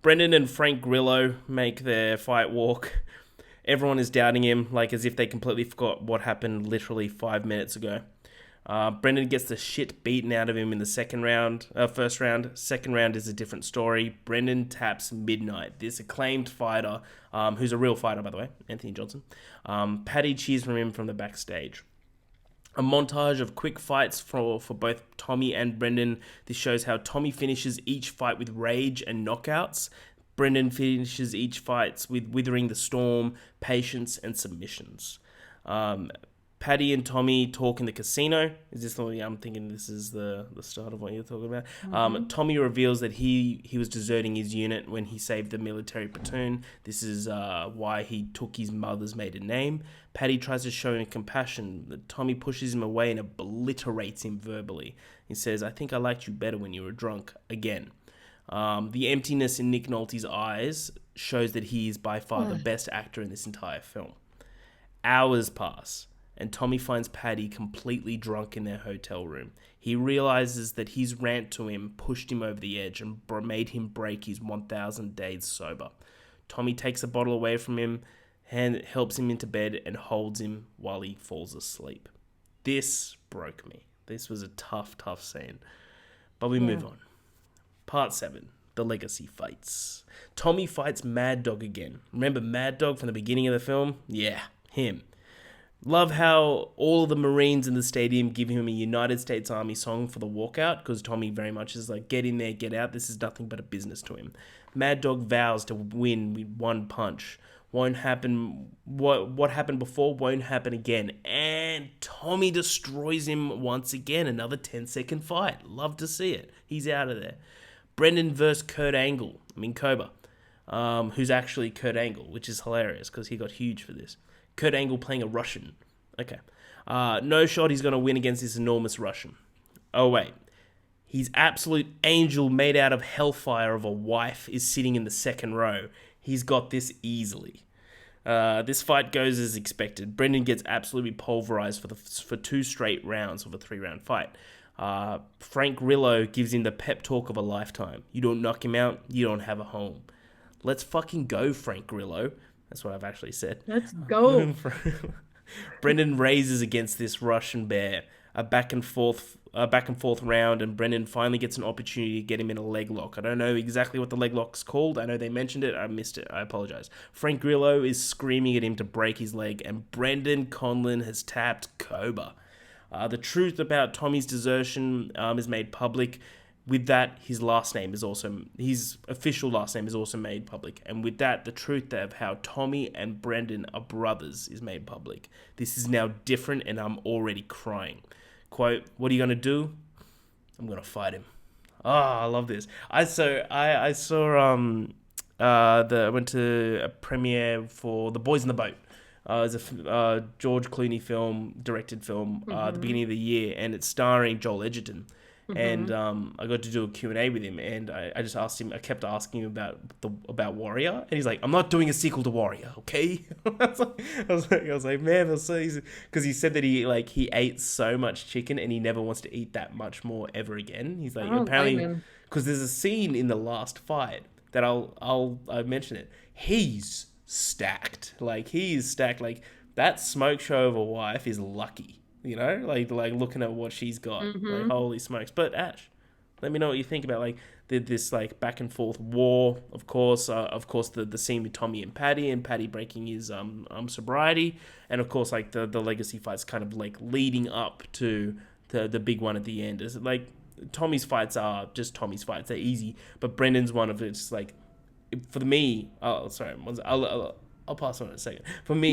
Brendan and Frank Grillo make their fight walk. Everyone is doubting him, like as if they completely forgot what happened literally 5 minutes ago. Brendan gets the shit beaten out of him in the first round. Second round is a different story. Brendan taps Midnight, this acclaimed fighter, who's a real fighter, by the way, Anthony Johnson. Paddy cheers from him from the backstage. A montage of quick fights for both Tommy and Brendan. This shows how Tommy finishes each fight with rage and knockouts. Brendan finishes each fight with Withering the Storm, patience, and submissions. Paddy and Tommy talk in the casino. Is this the one? I'm thinking this is the start of what you're talking about. Mhm. Tommy reveals that he was deserting his unit when he saved the military platoon. This is why he took his mother's maiden name. Paddy tries to show him compassion. Tommy pushes him away and obliterates him verbally. He says, I think I liked you better when you were drunk again. The emptiness in Nick Nolte's eyes shows that he is by far the best actor in this entire film. Hours pass, and Tommy finds Paddy completely drunk in their hotel room. He realizes that his rant to him pushed him over the edge and made him break his 1,000 days sober. Tommy takes a bottle away from him and helps him into bed and holds him while he falls asleep. This broke me. This was a tough scene. But we Yeah. move on. Part 7. The Legacy Fights. Tommy fights Mad Dog again. Remember Mad Dog from the beginning of the film? Yeah, him. Love how all of the Marines in the stadium give him a United States Army song for the walkout, because Tommy very much is like, get in there, get out. This is nothing but a business to him. Mad Dog vows to win with one punch. Won't happen. What happened before won't happen again. And Tommy destroys him once again. Another 10-second fight. Love to see it. He's out of there. Brendan versus Kurt Angle. Cobra. who's actually Kurt Angle, which is hilarious because he got huge for this. Kurt Angle playing a Russian. Okay. No shot he's going to win against this enormous Russian. Oh, wait. His absolute angel made out of hellfire of a wife is sitting in the second row. He's got this easily. This fight goes as expected. Brendan gets absolutely pulverized for 2 straight rounds of a 3-round fight. Frank Grillo gives him the pep talk of a lifetime. You don't knock him out, you don't have a home. Let's fucking go, Frank Grillo. That's what I've actually said. Let's go. Brendan raises against this Russian bear. A back and forth round, and Brendan finally gets an opportunity to get him in a leg lock. I don't know exactly what the leg lock's called. I know they mentioned it. I missed it. I apologize. Frank Grillo is screaming at him to break his leg, and Brendan Conlon has tapped Cobra. The truth about Tommy's desertion is made public. With that, his official last name is also made public. And with that, the truth of how Tommy and Brendan are brothers is made public. This is now different, and I'm already crying. Quote, what are you going to do? I'm going to fight him. I love this. I went to a premiere for The Boys in the Boat. It's a George Clooney directed film, at the beginning of the year, and it's starring Joel Edgerton. And I got to do a Q&A with him, and I just asked him. I kept asking him about Warrior, and he's like, "I'm not doing a sequel to Warrior, okay?" I was like, man, because he said that he ate so much chicken, and he never wants to eat that much more ever again. He's like, apparently, because there's a scene in the last fight that I'll mention it. He's stacked, Like that smoke show of a wife is lucky. Like looking at what she's got, like holy smokes. But Ash, let me know what you think about this back and forth war. Of course, the scene with Tommy and Paddy breaking his sobriety, and of course the legacy fights kind of leading up to the big one at the end. Is Tommy's fights are just Tommy's fights; they're easy, but Brendan's one of it's for me. Oh, sorry, I'll pass on in a second. For me,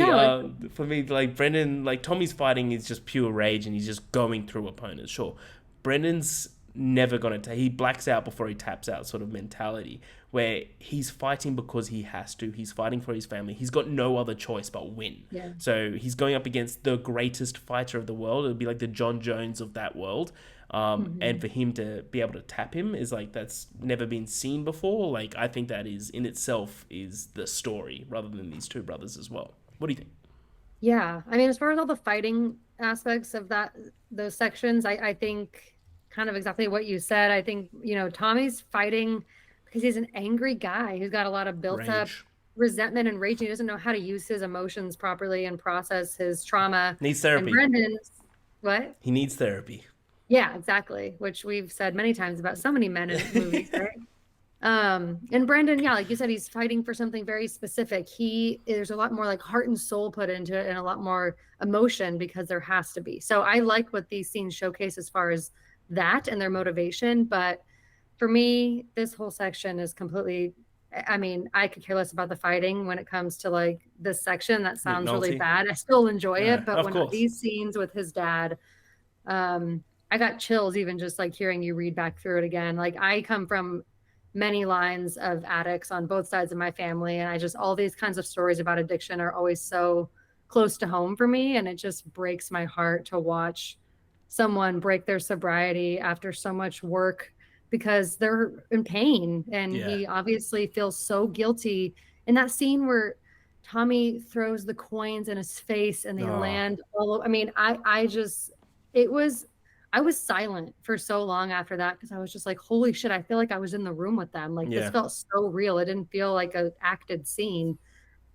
Brendan, Tommy's fighting is just pure rage, and he's just going through opponents. Sure, Brendan's never gonna he blacks out before he taps out sort of mentality, where he's fighting because he has to. He's fighting for his family. He's got no other choice but win. Yeah. So he's going up against the greatest fighter of the world. It'll be like the John Jones of that world. And for him to be able to tap him is that's never been seen before. I think that is in itself is the story rather than these two brothers as well. What do you think? Yeah. I mean, as far as all the fighting aspects of those sections, I think kind of exactly what you said. I think, Tommy's fighting because he's an angry guy who's got a lot of built up resentment and rage. He doesn't know how to use his emotions properly and process his trauma. Needs therapy. And Brendan's, what? He needs therapy. Yeah, exactly. Which we've said many times about so many men in movies, right? And Brendan, yeah, like you said, he's fighting for something very specific. There's a lot more heart and soul put into it and a lot more emotion because there has to be. So I like what these scenes showcase as far as that and their motivation. But for me, this whole section is completely, I mean, I could care less about the fighting when it comes to this section. That sounds really bad. I still enjoy it. But when these scenes with his dad, I got chills even just hearing you read back through it again. I come from many lines of addicts on both sides of my family, and all these kinds of stories about addiction are always so close to home for me, and it just breaks my heart to watch someone break their sobriety after so much work because they're in pain, and he obviously feels so guilty. In that scene where Tommy throws the coins in his face and they land all over, I mean, I was silent for so long after that because I was just holy shit, I feel like I was in the room with them. This felt so real. It didn't feel like an acted scene.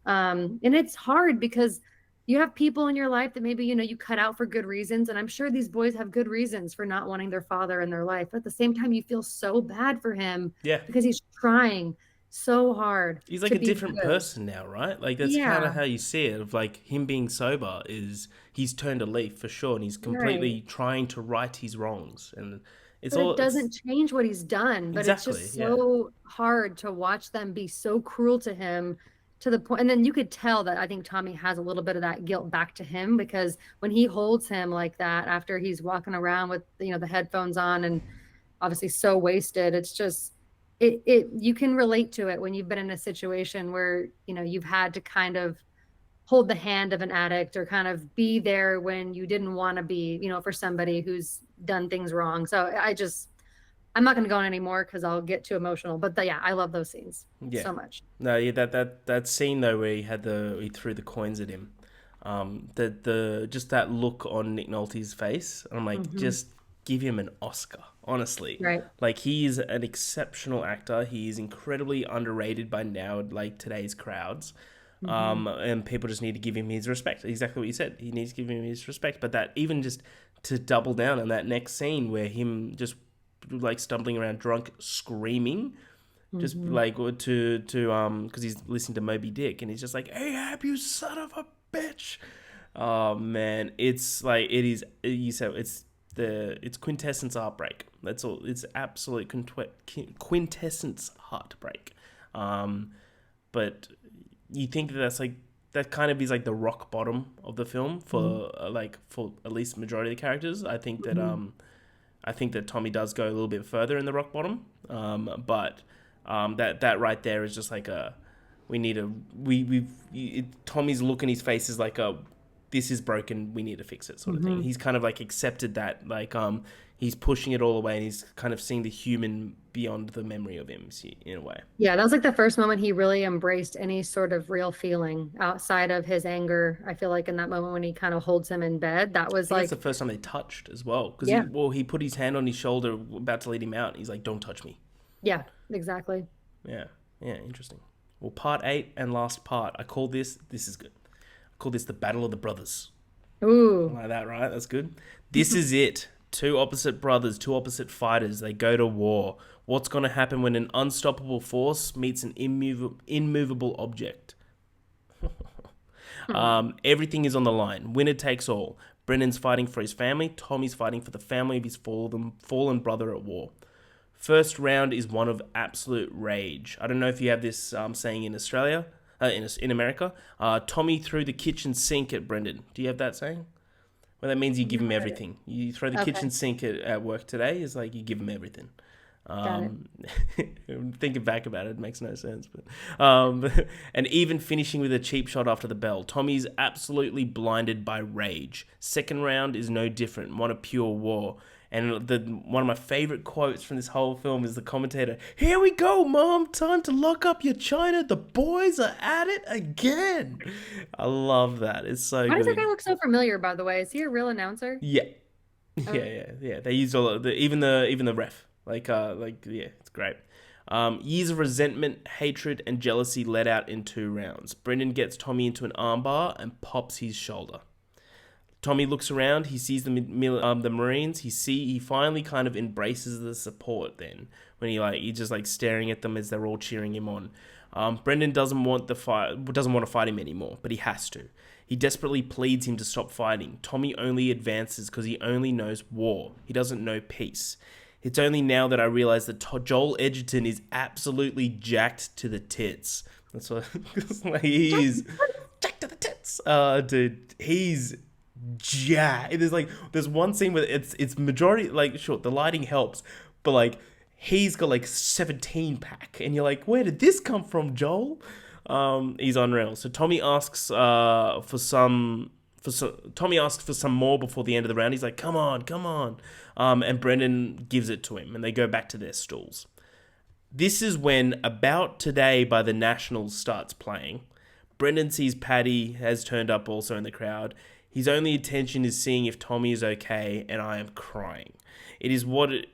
And it's hard because you have people in your life that maybe, you cut out for good reasons. And I'm sure these boys have good reasons for not wanting their father in their life. But at the same time, you feel so bad for him because he's trying so hard. He's a different person now, right? That's kind of how you see it. Of him being sober is he's turned a leaf for sure, and he's completely trying to right his wrongs. And it doesn't change what he's done. But it's just so hard to watch them be so cruel to him to the point. And then you could tell that I think Tommy has a little bit of that guilt back to him because when he holds him like that after he's walking around with the headphones on and obviously so wasted, it's just. it you can relate to it when you've been in a situation where, you've had to kind of hold the hand of an addict or kind of be there when you didn't want to be, for somebody who's done things wrong. So I'm not going to go on anymore because I'll get too emotional. But yeah, I love those scenes Yeah. so much. No, yeah, that scene though where he threw the coins at him, the just that look on Nick Nolte's face, I'm like, Hmm. just give him an Oscar, honestly. Right. Like he is an exceptional actor. He is incredibly underrated by now, like today's crowds. Hmm. And people just need to give him his respect. Exactly what you said. He needs to give him his respect. But that even just to double down on that next scene where him just like stumbling around drunk, screaming, just Hmm. like because he's listening to Moby Dick and he's just like, "Ahab, you son of a bitch!" Oh man, it's like it is. You said it's quintessence heartbreak. That's all. It's absolute quintessence heartbreak. But you think that that's like that kind of is like the rock bottom of the film for like for at least majority of the characters. Hmm. I think that Tommy does go a little bit further in the rock bottom. But that right there is just like a we need a Tommy's look in his face is like a this is broken, we need to fix it sort of thing. Hmm. He's kind of like accepted that like he's pushing it all away and he's kind of seeing the human beyond the memory of him in a way. Yeah, that was like the first moment he really embraced any sort of real feeling outside of his anger. I feel like in that moment when he kind of holds him in bed, that I was think that's the like, first time they touched as well because yeah, he put his hand on his shoulder about to lead him out. He's like, "Don't touch me." yeah, exactly. Yeah, yeah, interesting. Well, part 8 and last part. I call this. This is good. I call this the Battle of the Brothers. Ooh. Like that, right? That's good. This is it. Two opposite brothers, two opposite fighters. They go to war. What's going to happen when an unstoppable force meets an immovable object? Everything is on the line. Winner takes all. Brendan's fighting for his family. Tommy's fighting for the family of his fallen brother at war. First round is one of absolute rage. I don't know if you have this saying in Australia, in America. Tommy threw the kitchen sink at Brendan. Do you have that saying? Well, that means you give him everything. You throw the Okay, kitchen sink at work today. It's like you give him everything. got it. Um, thinking back about it, it makes no sense. But and even finishing with a cheap shot after the bell. Tommy's absolutely blinded by rage. Second round is no different. One of pure war. And one of my favorite quotes from this whole film is the commentator, "Here we go, Mom. Time to lock up your china. The boys are at it again." I love that. It's so Why does that guy good. look so familiar, by the way? Is he a real announcer? Yeah, Oh, yeah. They used all of even the ref. Like yeah, it's great. Years of resentment, hatred, and jealousy let out in 2 rounds. Brendan gets Tommy into an armbar and pops his shoulder. Tommy looks around. He sees the Marines. He finally kind of embraces the support. Then when he's just like staring at them as they're all cheering him on. Brendan doesn't want to fight him anymore, but he has to. He desperately pleads him to stop fighting. Tommy only advances because he only knows war. He doesn't know peace. It's only now that I realize that Joel Edgerton is absolutely jacked to the tits. That's what like, he is jacked to the tits. Dude, he's jacked. There's one scene where it's majority like sure the lighting helps, but like he's got like 17 pack, and you're like, where did this come from, Joel? He's unreal. So Tommy asks Tommy asks for some more before the end of the round. He's like, come on, come on. And Brendan gives it to him, and they go back to their stools. This is when About Today by the Nationals starts playing. Brendan sees Paddy has turned up also in the crowd. His only intention is seeing if Tommy is okay, and I am crying. It is what it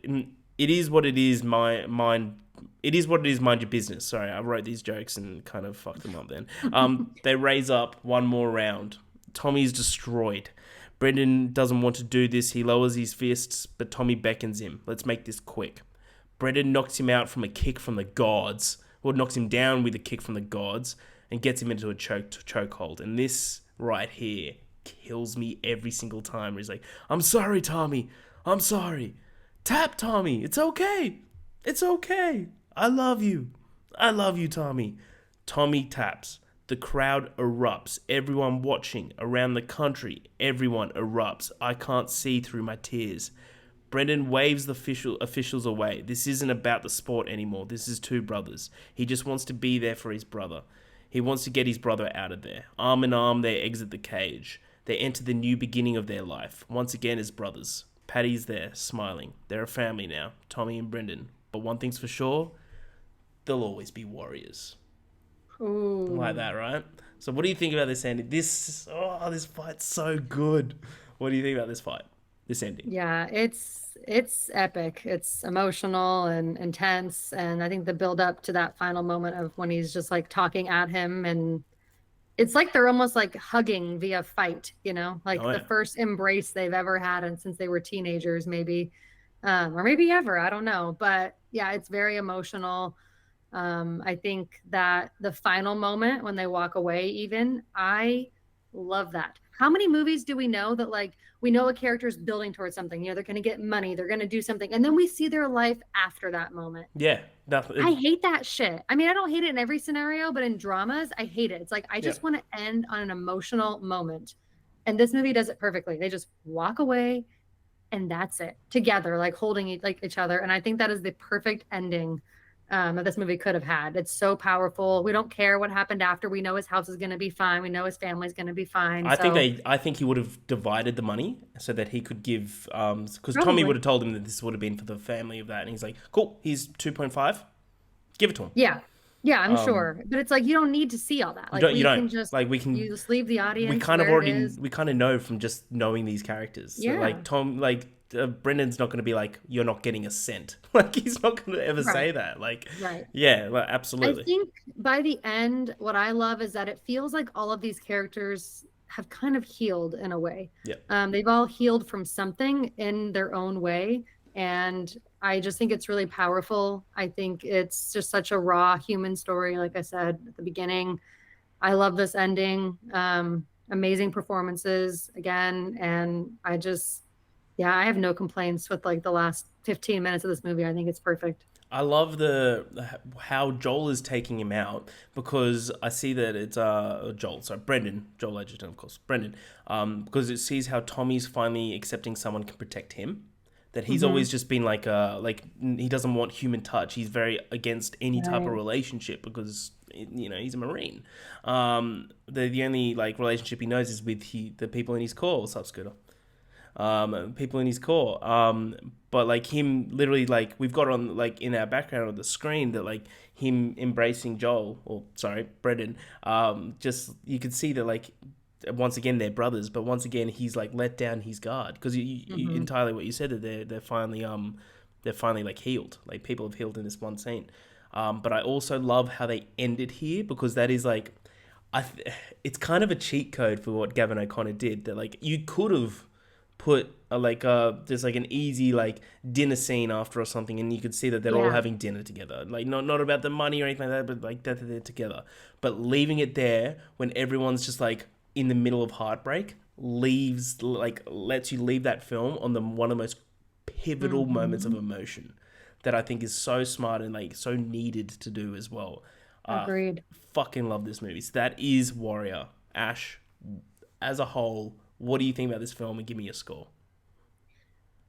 is. What it is. It is what it is. Mind your business. Sorry, I wrote these jokes and kind of fucked them up. Then they raise up one more round. Tommy's destroyed. Brendan doesn't want to do this. He lowers his fists, but Tommy beckons him. Let's make this quick. Brendan knocks him out from a kick from the gods, or knocks him down with a kick from the gods, and gets him into a chokehold. And this right here kills me every single time. He's like, I'm sorry, Tommy. I'm sorry. Tap, Tommy. It's okay. It's okay. I love you. I love you, Tommy. Tommy taps. The crowd erupts. Everyone watching around the country, everyone erupts. I can't see through my tears. Brendan waves the officials away. This isn't about the sport anymore. This is two brothers. He just wants to be there for his brother. He wants to get his brother out of there. Arm in arm, they exit the cage. They enter the new beginning of their life, once again as brothers. Paddy's there, smiling. They're a family now, Tommy and Brendan. But one thing's for sure, they'll always be warriors. Like Ooh. that, right? So what do you think about this ending? This fight's so good. What do you think about this fight? This ending? Yeah, it's epic. It's emotional and intense, and I think the build up to that final moment of when he's just like talking at him, and it's like they're almost like hugging via fight, like Oh the yeah. first embrace they've ever had and since they were teenagers, maybe, or maybe ever, I don't know. But yeah, it's very emotional. I think that the final moment when they walk away, even, I love that. How many movies do we know that, like, we know a character is building towards something, they're going to get money, they're going to do something, and then we see their life after that moment? Yeah. I Nothing. hate that shit. I mean, I don't hate it in every scenario, but in dramas, I hate it. It's like, I Yeah. just want to end on an emotional moment. And this movie does it perfectly. They just walk away and that's it together, like holding like each other. And I think that is the perfect ending that this movie could have had. It's so powerful. We don't care what happened after. We know his house is going to be fine. We know his family's going to be fine. So I think he would have divided the money so that he could give because Tommy would probably, have told him that this would have been for the family of that, and he's like, cool, he's 2.5, give it to him. yeah, yeah, I'm sure. But it's like, you don't need to see all that. Like, You we don't can just, like you just leave the we audience kind of where it already is. we kind of know from just knowing these characters. So Yeah, Brendan's not going to be like, you're not getting a cent. Like he's not going to ever right, say that. Like right. yeah, like, I absolutely. think by the end, what I love is that it feels like all of these characters have kind of healed in a way. Yeah. They've all healed from something in their own way. And I just think it's really powerful. I think it's just such a raw human story. Like I said at the beginning, I love this ending. Amazing performances again. And yeah, I have no complaints with like the last 15 minutes of this movie. I think it's perfect. I love the how Joel is taking him out because I see that it's Joel Edgerton, of course, Brendan, because it sees how Tommy's finally accepting someone can protect him. That he's Hmm. always just been like he doesn't want human touch. He's very against any type of Right. relationship because he's a marine. The only like relationship he knows is with the people in his corps. What's up, Scooter? People in his core. But like him, literally, like we've got on like in our background on the screen that like him embracing Joel, or sorry, Brendan. Just you could see that like once again they're brothers, but once again he's like let down his guard because Hmm. entirely what you said that they're finally like healed. Like people have healed in this one scene. But I also love how they ended here because that is like it's kind of a cheat code for what Gavin O'Connor did. That like you could have put just like an easy like dinner scene after or something, and you could see that they're all Yeah. having dinner together. Like not about the money or anything like that, but like that they're together. But leaving it there when everyone's just like in the middle of heartbreak leaves like lets you leave that film on the one of the most pivotal moments of Hmm. emotion that I think is so smart and like so needed to do as well. Uh, Agreed. Fucking love this movie. So that is Warrior. Ash, as a whole, what do you think about this film? And give me a score.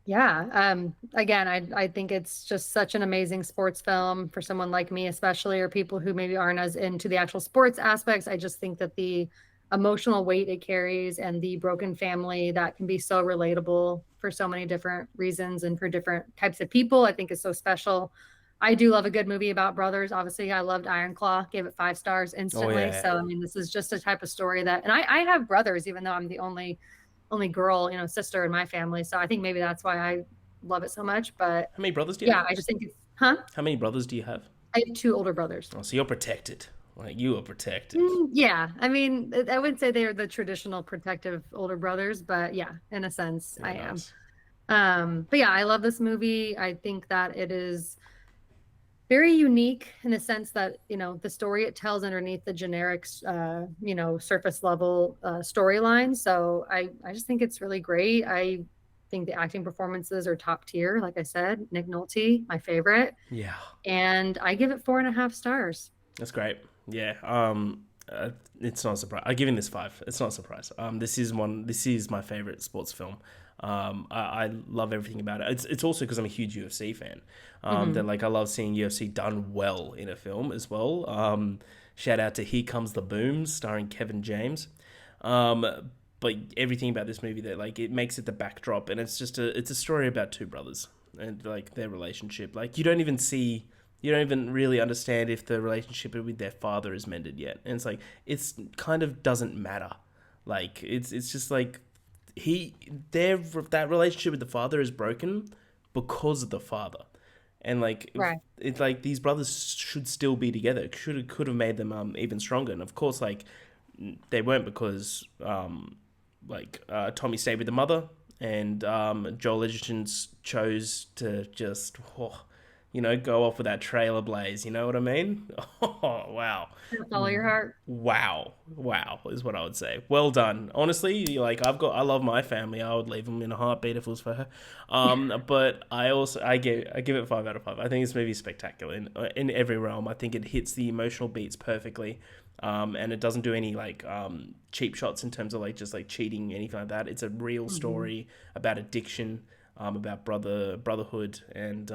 Yeah. Again, I think it's just such an amazing sports film for someone like me, especially, or people who maybe aren't as into the actual sports aspects. I just think that the emotional weight it carries and the broken family that can be so relatable for so many different reasons and for different types of people, I think is so special. I do love a good movie about brothers. Obviously, I loved Iron Claw, gave it 5 stars Oh instantly. yeah, So, I mean, this is just a type of story that, and I have brothers, even though I'm the only girl, sister in my family. So I think maybe that's why I love it so much. But how many brothers do you yeah, have? I just think it's, huh? How many brothers do you have? I have two older brothers. Oh, so you're protected. Like you are protected. Yeah, I mean, I wouldn't say they're the traditional protective older brothers, but yeah, in a sense, Yeah, I am. nice. But yeah, I love this movie. I think that it is very unique in the sense that the story it tells underneath the generic surface level storyline. So I just think it's really great. I think the acting performances are top tier. Like I said, Nick Nolte, my favorite, Yeah, and I give it 4.5 stars. that's great. Yeah. It's not a surprise. I'm giving this 5. It's not a surprise. This is my favorite sports film. I love everything about it. It's also because I'm a huge UFC fan. Hmm. That like I love seeing UFC done well in a film as well. Shout out to Here Comes the Boom, starring Kevin James. Um, but everything about this movie that like it makes it the backdrop, and it's a story about two brothers and like their relationship. Like you don't even really understand if the relationship with their father is mended yet, and it's like it's kind of doesn't matter. Like it's just like he their that relationship with the father is broken because of the father, and like Right. it's like these brothers should still be together. Could have made them even stronger, and of course like they weren't because Tommy stayed with the mother, and Joel Edgerton chose to just go off with that trailer blaze. You know what I mean? Oh wow. Follow your heart. Wow is what I would say. Well done. Honestly, like I love my family. I would leave them in a heartbeat if it was for her. But I give it 5 out of 5. I think this movie is spectacular in every realm. I think it hits the emotional beats perfectly. And it doesn't do any like cheap shots in terms of like just like cheating anything like that. It's a real Hmm. story about addiction, about brotherhood, and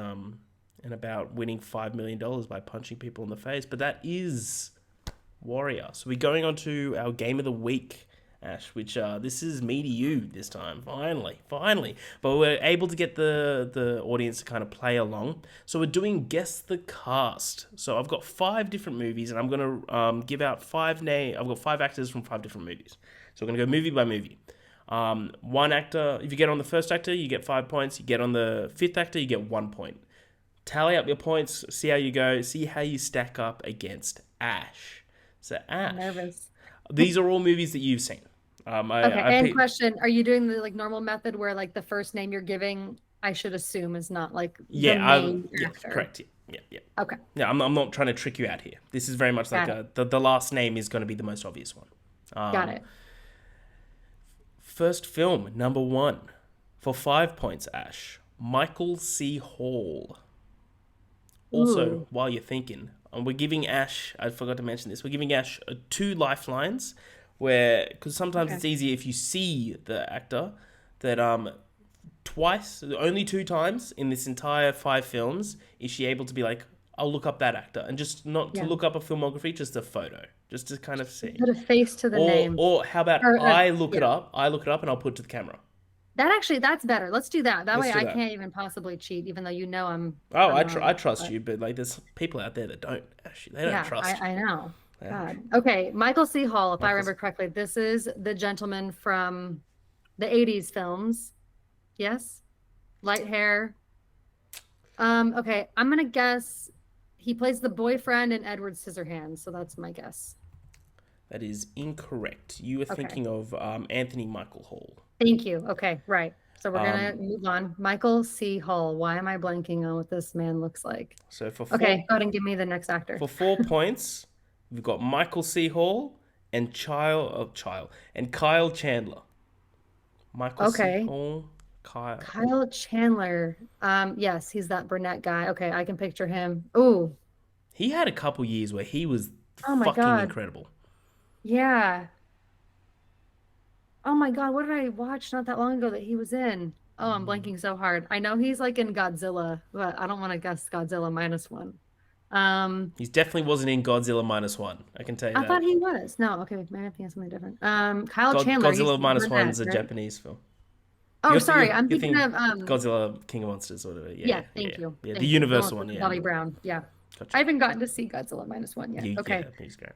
about winning $5 million by punching people in the face. But that is Warrior. So we're going on to our game of the week, Ash, which this is me to you this time. Finally. But we're able to get the audience to kind of play along. So we're doing Guess the Cast. So I've got 5 different movies, and I'm going to give out I've got 5 actors from 5 different movies. So we're going to go movie by movie. One actor, if you get on the first actor, you get 5 points. You get on the fifth actor, you get 1 point. Tally up your points, see how you go, see how you stack up against Ash. So I'm Ash, nervous. these are all movies that you've seen. Okay, I and picked, question, are you doing the like normal method where like the first name you're giving, I should assume is not like the main yeah, actor? correct, yeah. Okay, Yeah, I'm not trying to trick you out here. This is very much like got it. the last name is going to be the most obvious one. Got Um, it. First film, number 1, for 5 points, Ash. Michael C. Hall. Also, Ooh, while you're thinking, we're giving Ash, I forgot to mention this, we're giving Ash 2 lifelines where, because sometimes okay. it's easier if you see the actor, that twice, only 2 times in this entire 5 films, is she able to be like, I'll look up that actor, and just not to Yeah. look up a filmography, just a photo, just to kind of see. Put a face to the name. Or how about Or yeah. I look it up and I'll put it to the camera. That actually, that's better. Let's do that. That Let's way do I that. can't even possibly cheat, even though Oh, I'm I wrong. trust But you, but like there's people out there that don't, actually, they don't yeah, trust. I know. Yeah. God. Okay, Michael C. Hall, if I Michael's remember correctly, this is the gentleman from the 80s films. Yes? Light hair. Okay, I'm gonna guess he plays the boyfriend in Edward Scissorhands, so that's my guess. That is incorrect. You were Okay. thinking of Anthony Michael Hall. Thank you. Okay, right. So we're gonna Um, move on. Michael C. Hall. Why am I blanking on what this man looks like? so Okay, go ahead and give me the next actor. for 4 points, we've got Michael C. Hall and Kyle Chandler. Michael C. Okay. Hall, Kyle. Kyle Chandler. Yes, he's that brunette guy. Okay, I can picture him. Ooh. He had a couple years where he was Oh my fucking God. incredible. Yeah. Oh my God, what did I watch not that long ago that he was in? Oh, I'm blanking so hard. I know he's like in Godzilla, but I don't want to guess Godzilla minus one. Um, He definitely wasn't in Godzilla minus one. I can tell you I thought that. he was. No, okay, maybe I'm thinking of something different. Kyle Chandler, he's Godzilla the minus brunette, one's a right? Japanese film. Oh, sorry, I'm You thinking think of Godzilla King of Monsters or whatever? yeah, thank you. Yeah. The Thank you. The one Universal one. with Yeah, Bobby Brown. Yeah. I gotcha. haven't gotten to see Godzilla minus one yet. Yeah, Okay. he's great.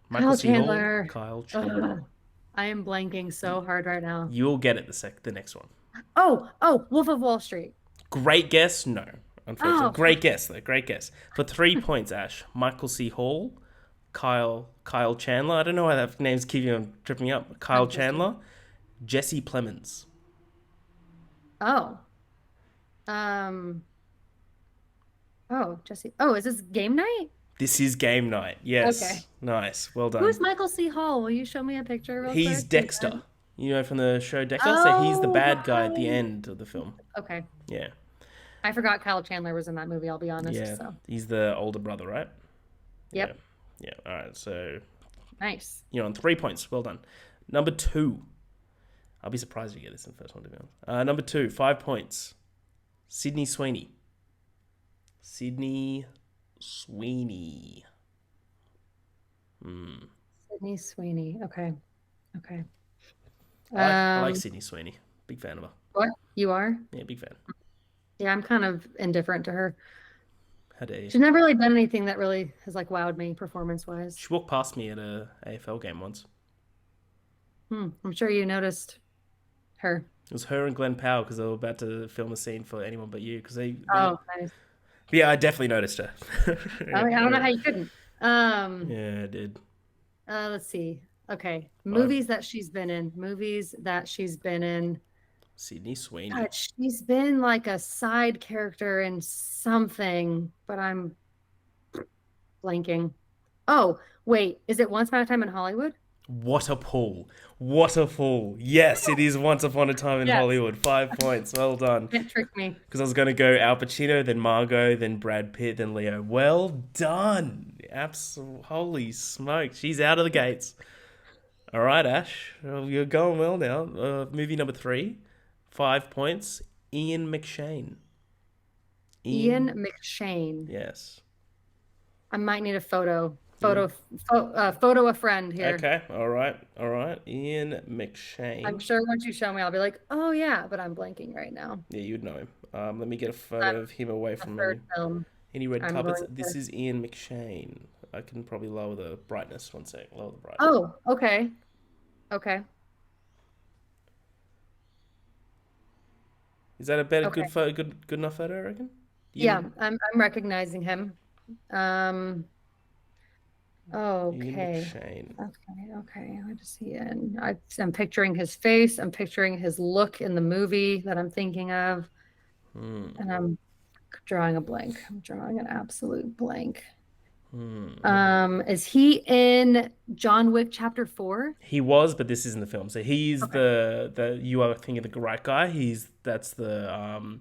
Michael Kyle C. Hall, Chandler. Kyle Chandler. Ugh, I am blanking so hard right now. You'll get it the next one. Oh, Wolf of Wall Street. Great guess? No, unfortunately. Oh, Great guess though. Great guess. For 3 points, Ash. Michael C. Hall, Kyle Chandler. I don't know why that name's keeping on tripping me up. Kyle tongue twister. Chandler, Jesse Plemons. Oh, um, oh, Jesse. Oh, is this game night? This is game night. Yes, Okay. nice. Well Who's done. Michael C. Hall? Will you show me a picture real He's quick? Dexter. You know from the show Dexter. So he's the Oh, bad guy at the right. end of the film. Okay. Yeah, I forgot Kyle Chandler was in that movie, I'll be honest. yeah. So, He's the older brother, right? Yeah, yep. yeah. All right. So Nice. you're on 3 points. Well done. Number 2. I'll be surprised if you get this in the first one, to be honest. Number 2, 5 points. Sydney Sweeney. Sydney Sweeney. Sydney Sweeney. Okay. Okay. I like Um, Sydney Sweeney. Big fan of her. what? You are? Yeah, big fan. Yeah, I'm kind of indifferent to her. How dare you? She's never really done anything that really has like wowed me performance wise. She walked past me at a AFL game once. I'm sure you noticed her. It was her and Glenn Powell because they were about to film a scene for Anyone But You. Because Oh, nice. yeah, I definitely noticed her. I don't know how you couldn't. Yeah, I did. Let's see. Okay, Five. movies that she's been in. Movies that she's been in. Sydney Sweeney. God, she's been like a side character in something, but I'm blanking. Oh, wait, is it Once Upon a Time in Hollywood? What a pull. What a pull. Yes, it is Once Upon a Time in Yes. Hollywood. 5 points. Well done. Can't trick me. Because I was going to go Al Pacino, then Margot, then Brad Pitt, then Leo. Well done. Absolutely. Holy smoke. She's out of the gates. All right, Ash. You're going well now. Movie number 3. 5 points. Ian McShane. Ian McShane. Yes. I might need a photo a friend here. Okay. All right. Ian McShane. I'm sure once you show me, I'll be like, oh yeah, but I'm blanking right now. Yeah, you'd know him. Let me get a photo of him away A from third me. film. Any red I'm carpets? going This to. is Ian McShane. I can probably lower the brightness. One sec. Lower the brightness. Oh, okay. Okay. Is that a better, Okay. good enough photo? I reckon. Yeah, Ian, I'm recognizing him. Um, Ian okay. McShane. Okay. What is he in? I'm picturing his face. I'm picturing his look in the movie that I'm thinking of, and I'm drawing a blank. I'm drawing an absolute blank. Is he in John Wick Chapter 4? He was, but this isn't the film. So he's Okay. the you are thinking of the right guy. That's the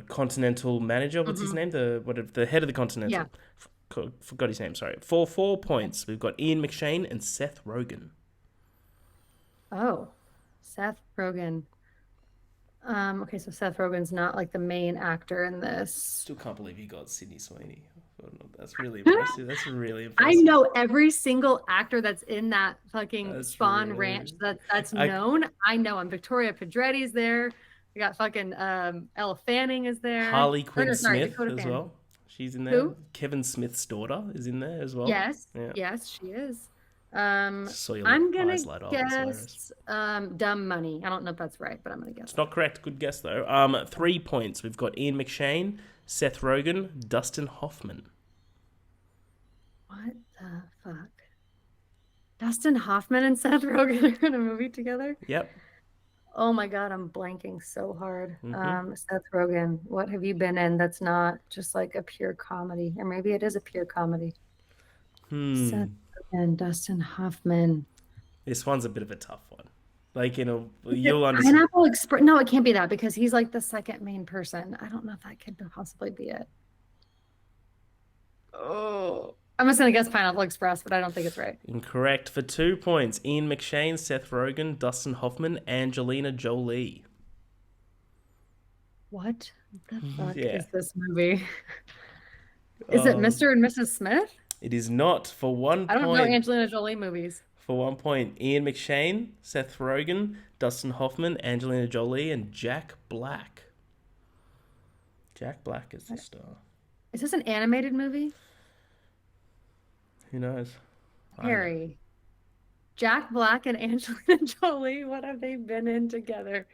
Continental manager. What's his hmm name? The head of the Yeah. Continental. Forgot his name. Sorry. For 4 points, we've got Ian McShane and Seth Rogen. Oh, Seth Rogen. Okay, so Seth Rogen's not like the main actor in this. Still can't believe you got Sydney Sweeney. That's really impressive. That's really I impressive. know every single actor that's in that fucking That's Spawn really. ranch that's I known. I know him. Victoria Pedretti's there. We got fucking Elle Fanning is there. Harley Or Quinn no, sorry, Smith Dakota as Fanning. well. She's in there. Who? Kevin Smith's daughter is in there as well. Yes, Yeah. yes, she is. Saw your I'm gonna eyes light up. It's hilarious. guess Dumb Money. I don't know if that's right, but I'm gonna guess It's not correct. Good guess though. 3 points. We've got Ian McShane, Seth Rogen, Dustin Hoffman. what the fuck? Dustin Hoffman and Seth Rogen are in a movie together? Yep. Oh my God, I'm blanking so hard. Mm-hmm. Seth Rogen, what have you been in that's not just like a pure comedy? Or maybe it is a pure comedy. Seth Rogen, Dustin Hoffman. This one's a bit of a tough one. Like, you'll understand. Pineapple Express. No, it can't be that because he's like the second main person. I don't know if that could possibly be it. Oh, I'm just gonna guess Pineapple Express, but I don't think it's right. Incorrect for 2 points. Ian McShane, Seth Rogen, Dustin Hoffman, Angelina Jolie. What the fuck Yeah. is this movie? Is it Mr. and Mrs. Smith? It is not for 1 I don't know point. Angelina Jolie movies. For 1 point, Ian McShane, Seth Rogen, Dustin Hoffman, Angelina Jolie, and Jack Black. Jack Black is the star. Is this an animated movie? Who knows? I don't know. Harry. Jack Black and Angelina Jolie. What have they been in together?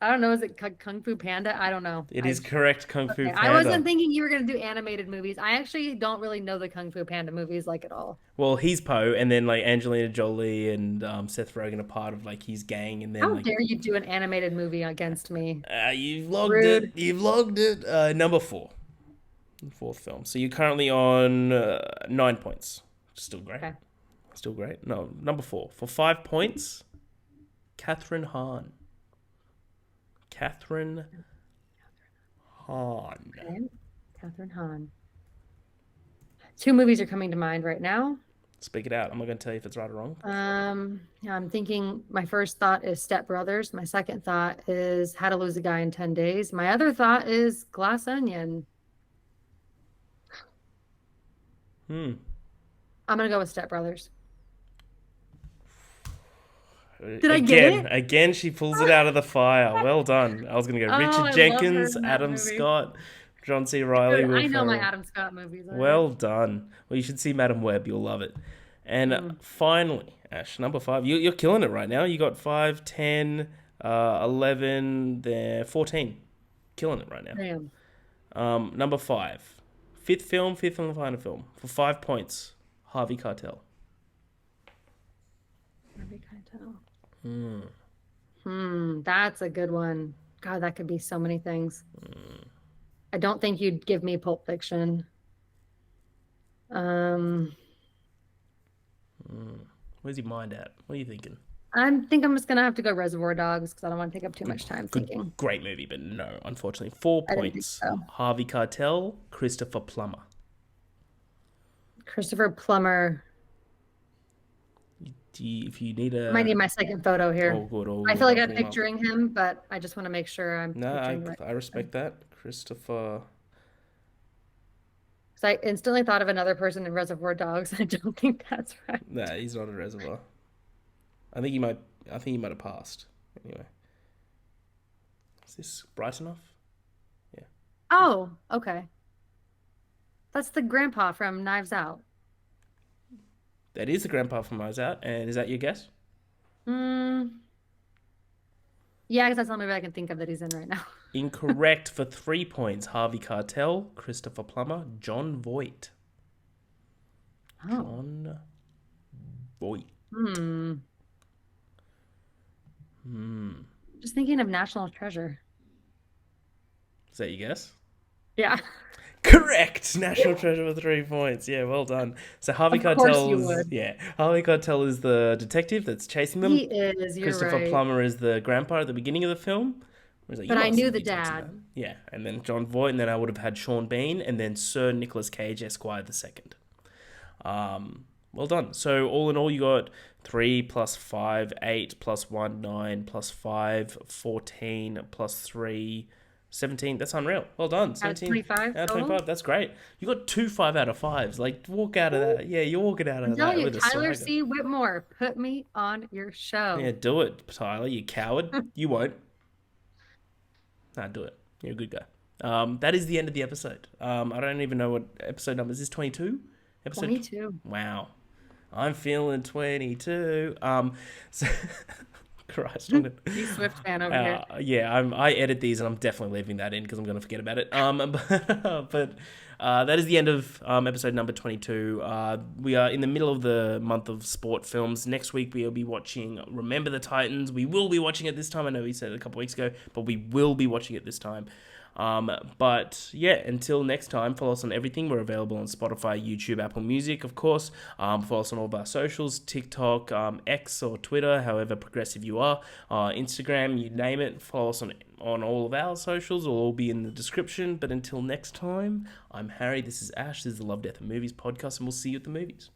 I don't know. Is it Kung Fu Panda? I don't know. It is correct, Kung Fu Okay, Panda. I wasn't thinking you were going to do animated movies. I actually don't really know the Kung Fu Panda movies like at all. Well, he's Poe, and then like Angelina Jolie and Seth Rogen are part of like his gang, and then How like dare you do an animated movie against me? you've logged Rude. it. You've logged it. Number 4, fourth film. So you're currently on 9 points. Still great. Okay. Still great. No, number 4 for 5 points. Catherine Hahn. Catherine Hahn. Okay. Catherine Hahn. 2 movies are coming to mind right now. Speak it out. I'm not going to tell you if it's right or wrong. Yeah, I'm thinking my first thought is Step Brothers. My second thought is How to Lose a Guy in 10 Days. My other thought is Glass Onion. Hmm. I'm gonna go with Step Brothers. Did I get Again, it? again, she pulls it out of the fire. Well done. I was going to go Oh, Richard I love her Jenkins, in that Adam movie. Scott, John C. Riley, Dude, Will I know my Ferrell. Adam Scott movies already. Well done. Well, you should see Madam Web. You'll love it. And Mm, finally, Ash, number 5. You're killing it right now. You got 5, 10, 11, there, 14. Killing it right now. damn. Number 5. Fifth and final film. For 5 points, Harvey Keitel. Harvey Keitel. That's a good one. God, that could be so many things. I don't think you'd give me Pulp Fiction. Um, Where's your mind at? What are you thinking? I think I'm just gonna have to go Reservoir Dogs because I don't want to take up too much time Good, thinking. great movie, but no, unfortunately. 4 I didn't think points. so. Harvey Keitel, Christopher Plummer. Christopher Plummer. If you need I might need my second photo here. all good, all I good. feel like I'll I'm bring him up. picturing him, but I just want to make sure I'm No, picturing the right. I respect that. Christopher. Because I instantly thought of another person in Reservoir Dogs. I don't think that's right. Nah, he's not a reservoir. I think he might. I think he might have passed. Anyway, is this bright enough? Yeah. Oh, okay. That's the grandpa from Knives Out. That is the grandpa from Eyes Out, and is that your guess? Mm, yeah, because that's the only movie I can think of that he's in right now. Incorrect for 3 points. Harvey Keitel, Christopher Plummer, John Voight. Oh. John Voight. Just thinking of National Treasure. Is that your guess? Yeah. Correct. National Treasure with 3 points. Yeah, well done. So Harvey Of course you Keitel would. Harvey Keitel is the detective that's chasing them. He is, you're Christopher right. Plummer is the grandpa at the beginning of the film. He's like, But "You I must knew be the texting dad. that." Yeah, and then John Voight, and then I would have had Sean Bean, and then Sir Nicholas Cage, Esquire the second. Well done. So all in all, you got 3 plus 5, 8 plus 1, 9 plus 5, 14 plus 3, 17. That's unreal. Well done. Out of 17 25 out of total? 25. That's great. You got 2 5 out of 5s. Like, walk out of that. Yeah, you're walking out of I'm that telling you, with a Tyler swagger. C. Whitmore, put me on your show. Yeah, do it, Tyler. You coward. You won't. Nah, do it. You're a good guy. That is the end of the episode. I don't even know what episode number is. This 22? Episode 22. Wow. I'm feeling 22. So Christ. I'm gonna, You Swift fan over here. yeah, I edit these and I'm definitely leaving that in because I'm going to forget about it. But that is the end of episode number 22. We are in the middle of the month of sport films. Next week we'll be watching Remember the Titans. We will be watching it this time. I know we said it a couple weeks ago, but we will be watching it this time. But yeah, until next time, follow us on everything. We're available on Spotify, YouTube, Apple Music, of course. Follow us on all of our socials, TikTok, X or Twitter, however progressive you are, Instagram, you name it. Follow us on all of our socials. It'll all be in the description. But until next time, I'm Harry. This is Ash. This is the Love, Death and Movies podcast, and we'll see you at the movies.